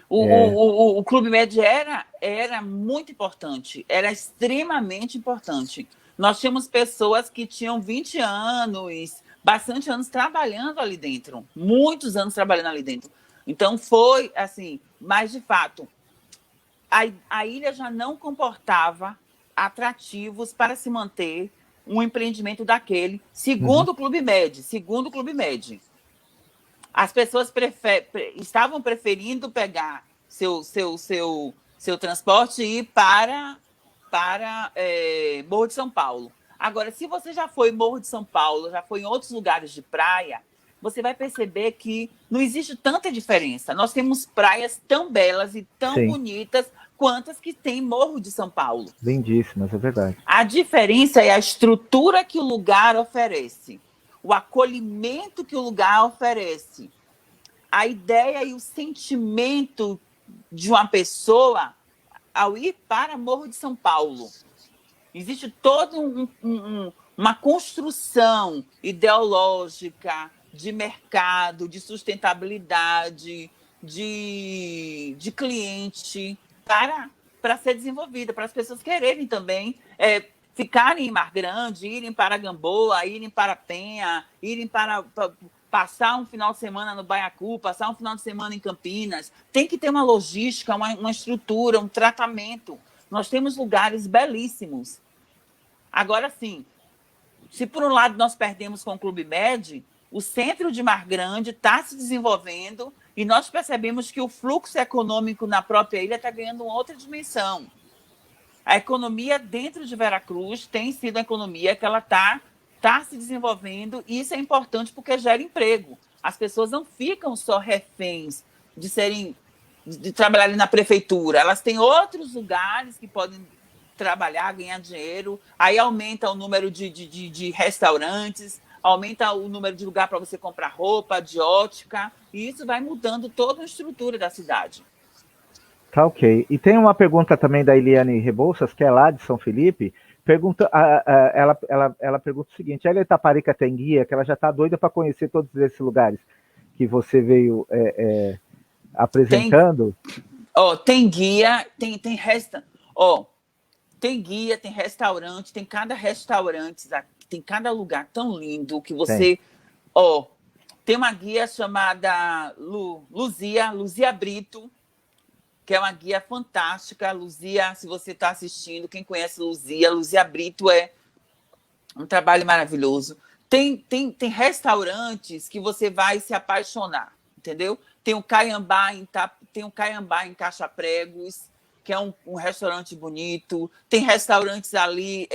O Clube Med era muito importante, era extremamente importante. Nós tínhamos pessoas que tinham 20 anos, bastante anos trabalhando ali dentro, muitos anos trabalhando ali dentro. Então, foi assim, mas de fato, a ilha já não comportava atrativos para se manter um empreendimento daquele, segundo o Clube Med. As pessoas estavam preferindo pegar seu transporte e ir para Morro de São Paulo. Agora, se você já foi em Morro de São Paulo, já foi em outros lugares de praia, você vai perceber que não existe tanta diferença. Nós temos praias tão belas e tão bonitas quanto as que tem Morro de São Paulo. Lindíssimas, é verdade. A diferença é a estrutura que o lugar oferece, o acolhimento que o lugar oferece, a ideia e o sentimento de uma pessoa ao ir para Morro de São Paulo. Existe toda uma construção ideológica de mercado, de sustentabilidade, de cliente para ser desenvolvida, para as pessoas quererem também ficarem em Mar Grande, irem para Gamboa, irem para Penha, irem para passar um final de semana no Baiacu, passar um final de semana em Campinas. Tem que ter uma logística, uma estrutura, um tratamento. Nós temos lugares belíssimos. Agora, sim, se por um lado nós perdemos com o Clube Med, o centro de Mar Grande está se desenvolvendo e nós percebemos que o fluxo econômico na própria ilha está ganhando uma outra dimensão. A economia dentro de Veracruz tem sido a economia que ela está se desenvolvendo, e isso é importante porque gera emprego. As pessoas não ficam só reféns de serem de trabalhar ali na prefeitura. Elas têm outros lugares que podem trabalhar, ganhar dinheiro. Aí aumenta o número de restaurantes, aumenta o número de lugar para você comprar roupa, de ótica, e isso vai mudando toda a estrutura da cidade. Tá ok. E tem uma pergunta também da Eliane Rebouças, que é lá de São Felipe. Ela pergunta o seguinte: a Ilha de Itaparica tem guia, que ela já está doida para conhecer todos esses lugares que você veio apresentando? Tem guia, tem guia, tem restaurante, tem cada restaurante, tem cada lugar tão lindo que você... Tem uma guia chamada Luzia Brito, que é uma guia fantástica. Luzia, se você está assistindo, quem conhece Luzia Brito é um trabalho maravilhoso. Tem restaurantes que você vai se apaixonar, entendeu? Tem o Caiambá em Caixa Pregos, que é um restaurante bonito. Tem restaurantes ali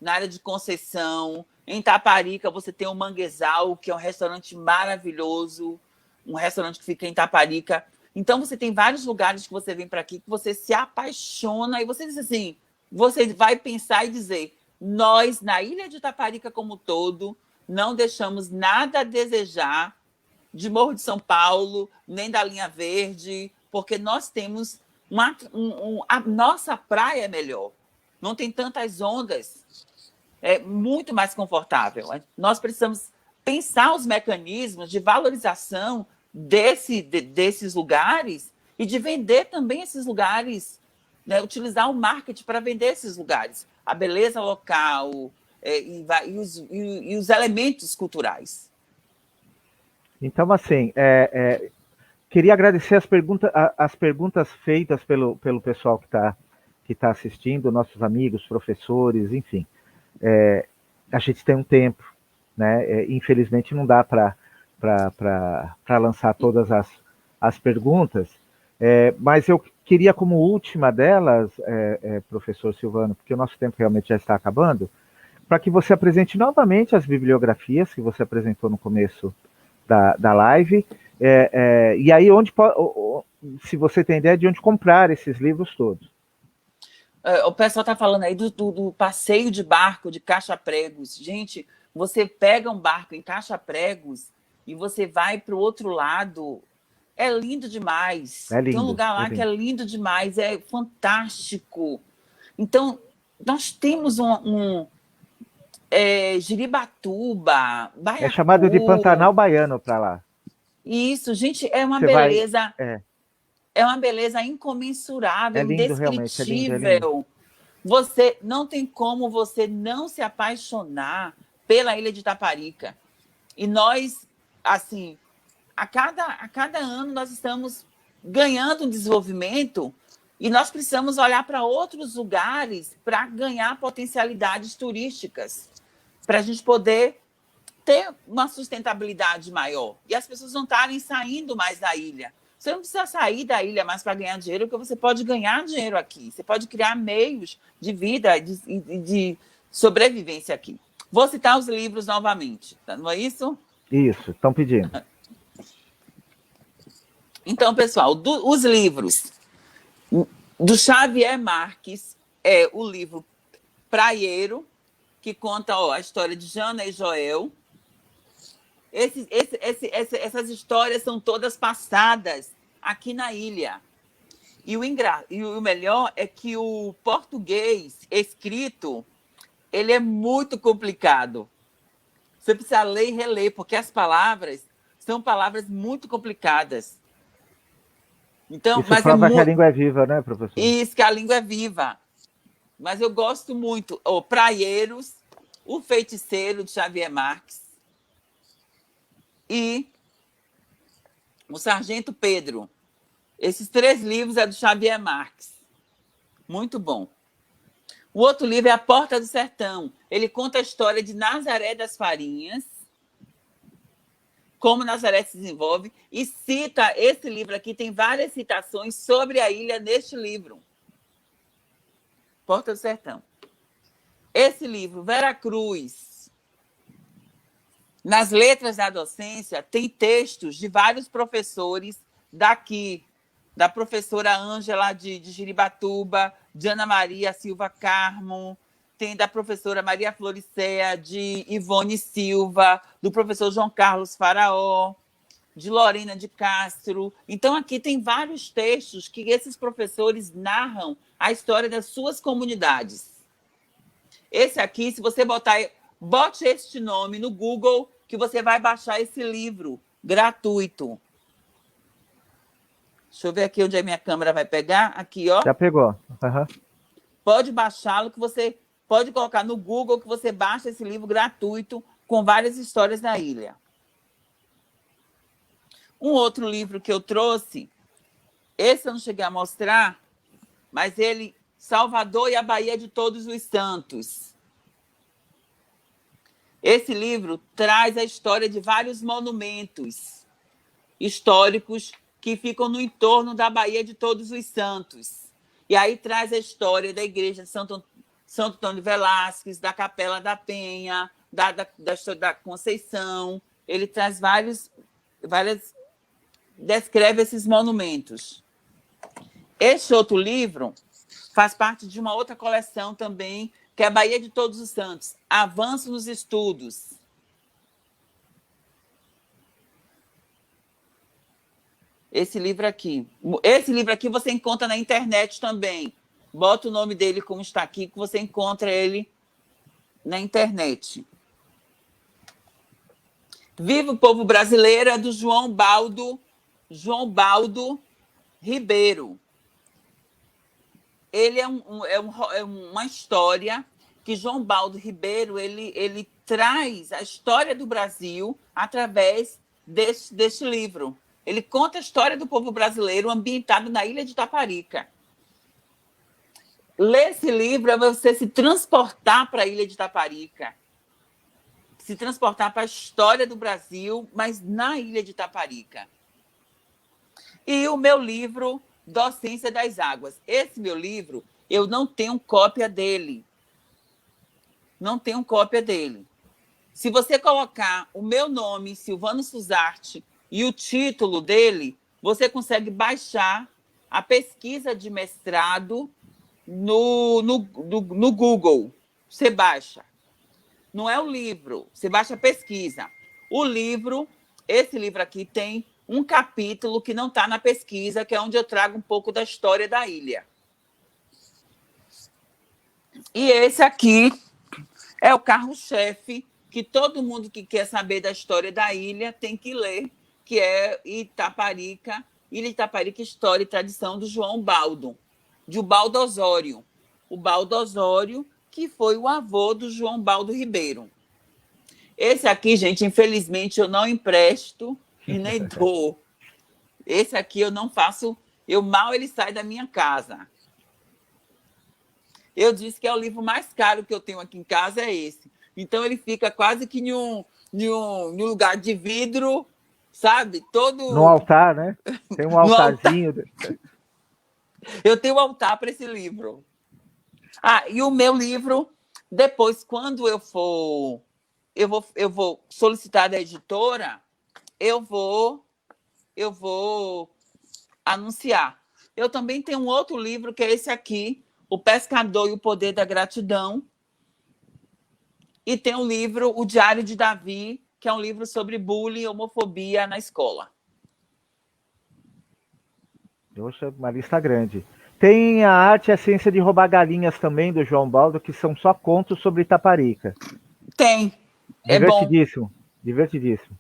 na área de Conceição. Em Itaparica, você tem o Manguezal, que é um restaurante maravilhoso, um restaurante que fica em Itaparica. Então, você tem vários lugares que você vem para aqui, que você se apaixona, e você diz assim, você vai pensar e dizer, nós, na Ilha de Itaparica como um todo, não deixamos nada a desejar de Morro de São Paulo, nem da Linha Verde, porque nós temos a nossa praia é melhor, não tem tantas ondas, é muito mais confortável. Nós precisamos pensar os mecanismos de valorização desses lugares e de vender também esses lugares, né? Utilizar o marketing para vender esses lugares, a beleza local e os elementos culturais. Então, assim, queria agradecer as perguntas feitas pelo pessoal que tá assistindo, nossos amigos, professores, enfim. A gente tem um tempo, né? Infelizmente não dá para lançar todas as perguntas, mas eu queria, como última delas, professor Silvano, porque o nosso tempo realmente já está acabando, para que você apresente novamente as bibliografias que você apresentou no começo da live, e aí se você tem ideia de onde comprar esses livros todos. O pessoal está falando aí do passeio de barco de Caixa Pregos. Gente, você pega um barco em Caixa Pregos e você vai para o outro lado. É lindo demais. É lindo, tem um lugar lá que é lindo demais, é fantástico. Então, nós temos Jiribatuba, Baiacu. É chamado de Pantanal Baiano para lá. Isso, gente, é uma beleza. É uma beleza incomensurável, lindo, indescritível. É lindo. Você não tem como você não se apaixonar pela Ilha de Itaparica. E nós, assim, a cada ano nós estamos ganhando um desenvolvimento e nós precisamos olhar para outros lugares para ganhar potencialidades turísticas, para a gente poder ter uma sustentabilidade maior. E as pessoas não estarem saindo mais da ilha. Você não precisa sair da ilha mais para ganhar dinheiro, porque você pode ganhar dinheiro aqui. Você pode criar meios de vida, de sobrevivência aqui. Vou citar os livros novamente, não é isso? Isso, estão pedindo. Então, pessoal, os livros do Xavier Marques é o livro Praieiro, que conta a história de Jana e Joel. Essas histórias são todas passadas aqui na ilha. E o melhor é que o português escrito, ele é muito complicado. Você precisa ler e reler, porque as palavras são palavras muito complicadas. Então, isso prova que a língua é viva, né, professor? Isso, que a língua é viva. Mas eu gosto muito. Praieiros, O Feiticeiro, de Xavier Marques, e O Sargento Pedro. Esses 3 livros é do Xavier Marques. Muito bom. O outro livro é A Porta do Sertão. Ele conta a história de Nazaré das Farinhas, como Nazaré se desenvolve, e cita esse livro aqui, tem várias citações sobre a ilha neste livro. Porta do Sertão. Esse livro, Veracruz, nas letras da docência, tem textos de vários professores daqui, da professora Ângela de Jiribatuba, de Ana Maria Silva Carmo, tem da professora Maria Floricea, de Ivone Silva, do professor João Carlos Faraó, de Lorena de Castro. Então, aqui tem vários textos que esses professores narram a história das suas comunidades. Esse aqui, se você bote este nome no Google, que você vai baixar esse livro gratuito. Deixa eu ver aqui onde a minha câmera vai pegar. Aqui, ó. Já pegou. Uhum. Pode baixá-lo, que você pode colocar no Google, que você baixa esse livro gratuito com várias histórias da ilha. Um outro livro que eu trouxe, esse eu não cheguei a mostrar, mas ele, Salvador e a Baía de Todos os Santos. Esse livro traz a história de vários monumentos históricos que ficam no entorno da Baía de Todos os Santos. E aí traz a história da igreja de Santo Antônio Velásquez, da Capela da Penha, da história da Conceição. Ele traz descreve esses monumentos. Este outro livro faz parte de uma outra coleção também, que é a Baía de Todos os Santos, Avanço nos Estudos. Esse livro aqui você encontra na internet também. Bota o nome dele como está aqui, que você encontra ele na internet. Viva o Povo Brasileiro, é do João Baldo Ribeiro. Ele é uma história que João Baldo Ribeiro ele traz a história do Brasil através deste livro. Ele conta a história do povo brasileiro ambientado na ilha de Taparica. Ler esse livro é você se transportar para a ilha de Taparica, se transportar para a história do Brasil, mas na ilha de Taparica. E o meu livro, Docência das Águas. Esse meu livro, eu não tenho cópia dele. Não tenho cópia dele. Se você colocar o meu nome, Silvano Suzarte, e o título dele, você consegue baixar a pesquisa de mestrado no Google. Você baixa. Não é o livro, você baixa a pesquisa. O livro, esse livro aqui tem um capítulo que não está na pesquisa, que é onde eu trago um pouco da história da ilha. E esse aqui é o carro-chefe que todo mundo que quer saber da história da ilha tem que ler, que é Itaparica, Ilha de Itaparica, História e Tradição, do João Baldo, de Baldo Osório. O Baldo Osório, que foi o avô do João Baldo Ribeiro. Esse aqui, gente, infelizmente, eu não empresto e nem dou. Esse aqui eu não faço, mal ele sai da minha casa. Eu disse que é o livro mais caro que eu tenho aqui em casa, é esse. Então, ele fica quase que em um lugar de vidro, sabe? Todo... No altar, né? Tem um altarzinho. Eu tenho um altar para esse livro. E o meu livro, depois, quando eu vou solicitar da editora, eu vou anunciar. Eu também tenho um outro livro, que é esse aqui, O Pescador e o Poder da Gratidão. E tem um livro, O Diário de Davi, que é um livro sobre bullying e homofobia na escola. Poxa, uma lista grande. Tem a Arte e a Ciência de Roubar Galinhas também, do João Baldo, que são só contos sobre Itaparica. Tem. É divertidíssimo, bom. Divertidíssimo.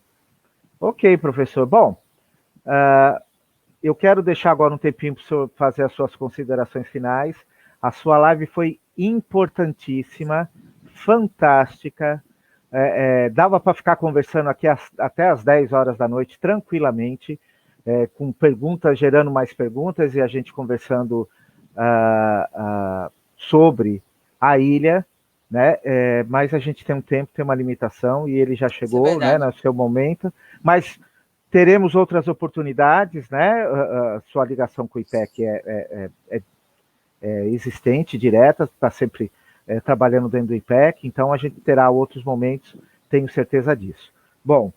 Ok, professor. Bom, eu quero deixar agora um tempinho para o senhor fazer as suas considerações finais. A sua live foi importantíssima, fantástica. Dava para ficar conversando aqui até às 10 horas da noite, tranquilamente, com perguntas, gerando mais perguntas, e a gente conversando sobre a ilha, né? Mas a gente tem um tempo, tem uma limitação, e ele já chegou, né, no seu momento. Mas teremos outras oportunidades, né? Sua ligação com o IPEC é existente, direta, está sempre trabalhando dentro do IPEC, então a gente terá outros momentos, tenho certeza disso. Bom,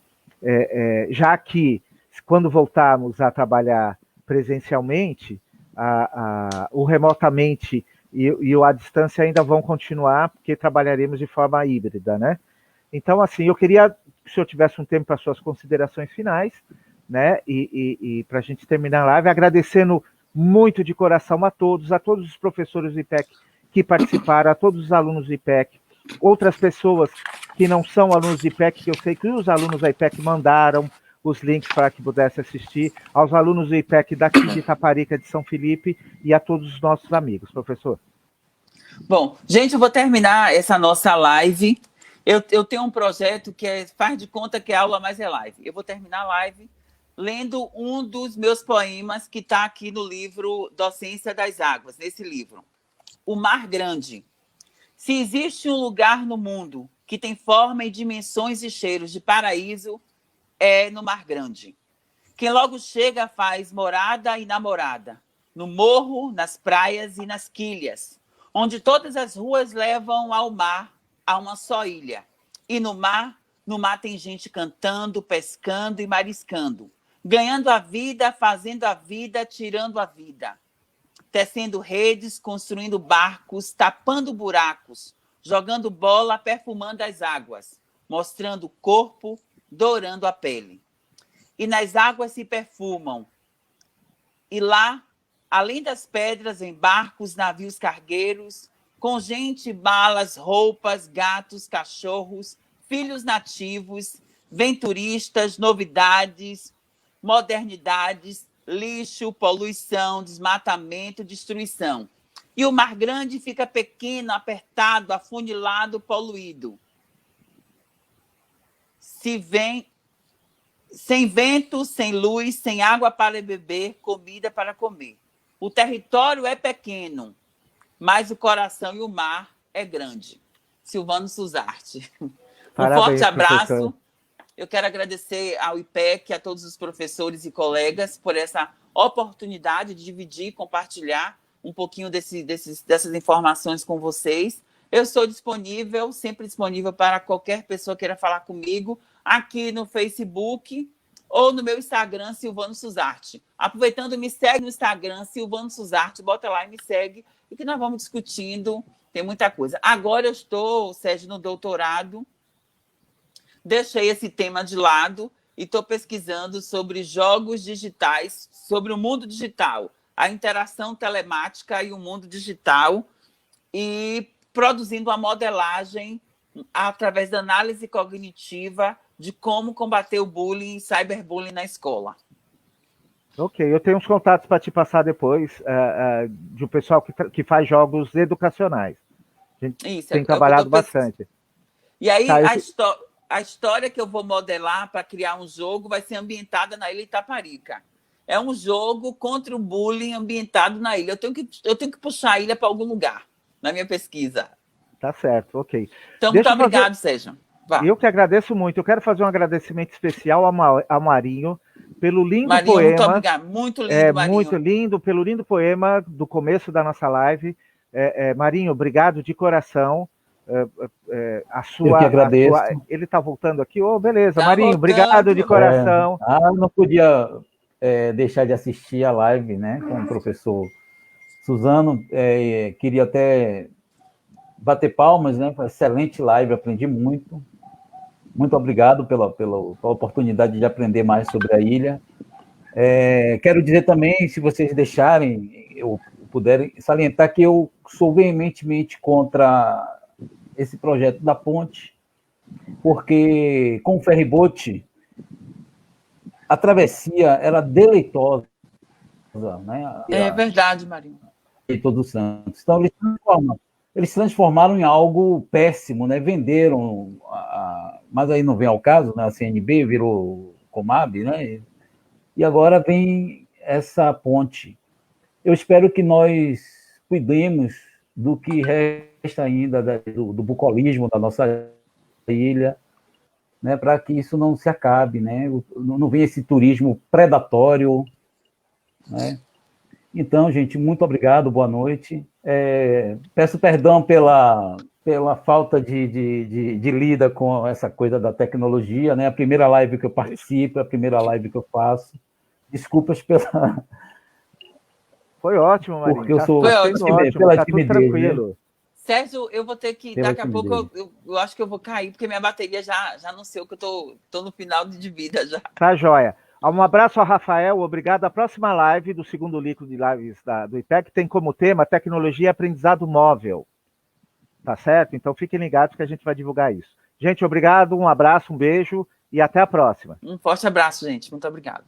já que quando voltarmos a trabalhar presencialmente, o remotamente e o à distância ainda vão continuar, porque trabalharemos de forma híbrida, né? Então, assim, eu queria que o senhor tivesse um tempo para suas considerações finais, né? E para a gente terminar a live, agradecendo muito de coração a todos os professores do IPEC que participaram, a todos os alunos do IPEC, outras pessoas que não são alunos do IPEC, que eu sei que os alunos da IPEC mandaram os links para que pudesse assistir, aos alunos do IPEC daqui de Itaparica, de São Felipe, e a todos os nossos amigos. Professor. Bom, gente, eu vou terminar essa nossa live. Eu tenho um projeto que faz de conta que é aula, mas é live. Eu vou terminar a live lendo um dos meus poemas que está aqui no livro Docência das Águas, nesse livro. O Mar Grande. Se existe um lugar no mundo que tem forma e dimensões e cheiros de paraíso, é no Mar Grande. Quem logo chega faz morada e namorada, no morro, nas praias e nas quilhas, onde todas as ruas levam ao mar, a uma só ilha. E no mar tem gente cantando, pescando e mariscando, ganhando a vida, fazendo a vida, tirando a vida, tecendo redes, construindo barcos, tapando buracos, jogando bola, perfumando as águas, mostrando o corpo, dourando a pele. E nas águas se perfumam. E lá, além das pedras, em barcos, navios cargueiros, com gente, balas, roupas, gatos, cachorros, filhos nativos, vem turistas, novidades, modernidades, lixo, poluição, desmatamento, destruição. E o Mar Grande fica pequeno, apertado, afunilado, poluído. Se vem sem vento, sem luz, sem água para beber, comida para comer. O território é pequeno, mas o coração e o mar é grande. Silvano Suzarte. Parabéns, forte abraço. Professor. Eu quero agradecer ao IPEC, a todos os professores e colegas por essa oportunidade de dividir, compartilhar um pouquinho dessas informações com vocês. Eu sou disponível, sempre disponível para qualquer pessoa queira falar comigo, aqui no Facebook ou no meu Instagram, Silvano Suzarte. Aproveitando, me segue no Instagram, Silvano Suzarte, bota lá e me segue, e que nós vamos discutindo, tem muita coisa. Agora eu estou, Sérgio, no doutorado, deixei esse tema de lado e estou pesquisando sobre jogos digitais, sobre o mundo digital, a interação telemática e o mundo digital, e produzindo uma modelagem através da análise cognitiva de como combater o bullying e cyberbullying na escola. Ok, eu tenho uns contatos para te passar depois de um pessoal que faz jogos educacionais. A gente tem trabalhado bastante. E aí, a história que eu vou modelar para criar um jogo vai ser ambientada na Ilha Itaparica. É um jogo contra o bullying ambientado na ilha. Eu tenho que puxar a ilha para algum lugar na minha pesquisa. Tá certo, ok. Então, muito obrigado, Sérgio. Eu que agradeço muito. Eu quero fazer um agradecimento especial ao Marinho pelo lindo Marinho, poema. Muito obrigado. Muito lindo, Marinho. Muito lindo, pelo lindo poema do começo da nossa live. Marinho, obrigado de coração. Eu que agradeço. Ele está voltando aqui. Beleza, Tá Marinho, voltando. obrigado de coração. Não podia deixar de assistir a live, né, com o professor Suzano. Queria até bater palmas, né? Excelente live, aprendi muito. Muito obrigado pela oportunidade de aprender mais sobre a ilha. Quero dizer também, se vocês deixarem, eu puderem, salientar que eu sou veementemente contra esse projeto da ponte, porque com o ferryboat, a travessia era deleitosa, né? É verdade, Marinho. E Todos Santos. Então, eles transformaram em algo péssimo, né? Venderam, mas aí não vem ao caso, né? A CNB virou Comab, né? E agora vem essa ponte. Eu espero que nós cuidemos do que resta ainda do bucolismo da nossa ilha, né? Para que isso não se acabe, né? Não venha esse turismo predatório, né? Então, gente, muito obrigado, boa noite. Peço perdão pela pela falta de lida com essa coisa da tecnologia, né? A primeira live que eu participo, a primeira live que eu faço. Desculpas pela... Foi ótimo, Marinho. Porque eu sou Foi ótimo, pela tá tudo timidez, tranquilo. né? Sérgio, eu vou ter que, Pela daqui a pouco, timidez. eu acho que eu vou cair, porque minha bateria já anunciou que eu tô no final de vida já. Tá joia. Um abraço ao Rafael, obrigado. A próxima live do segundo líquido de lives do IPEC tem como tema tecnologia e aprendizado móvel. Tá certo? Então fiquem ligados que a gente vai divulgar isso. Gente, obrigado, um abraço, um beijo e até a próxima. Um forte abraço, gente. Muito obrigado.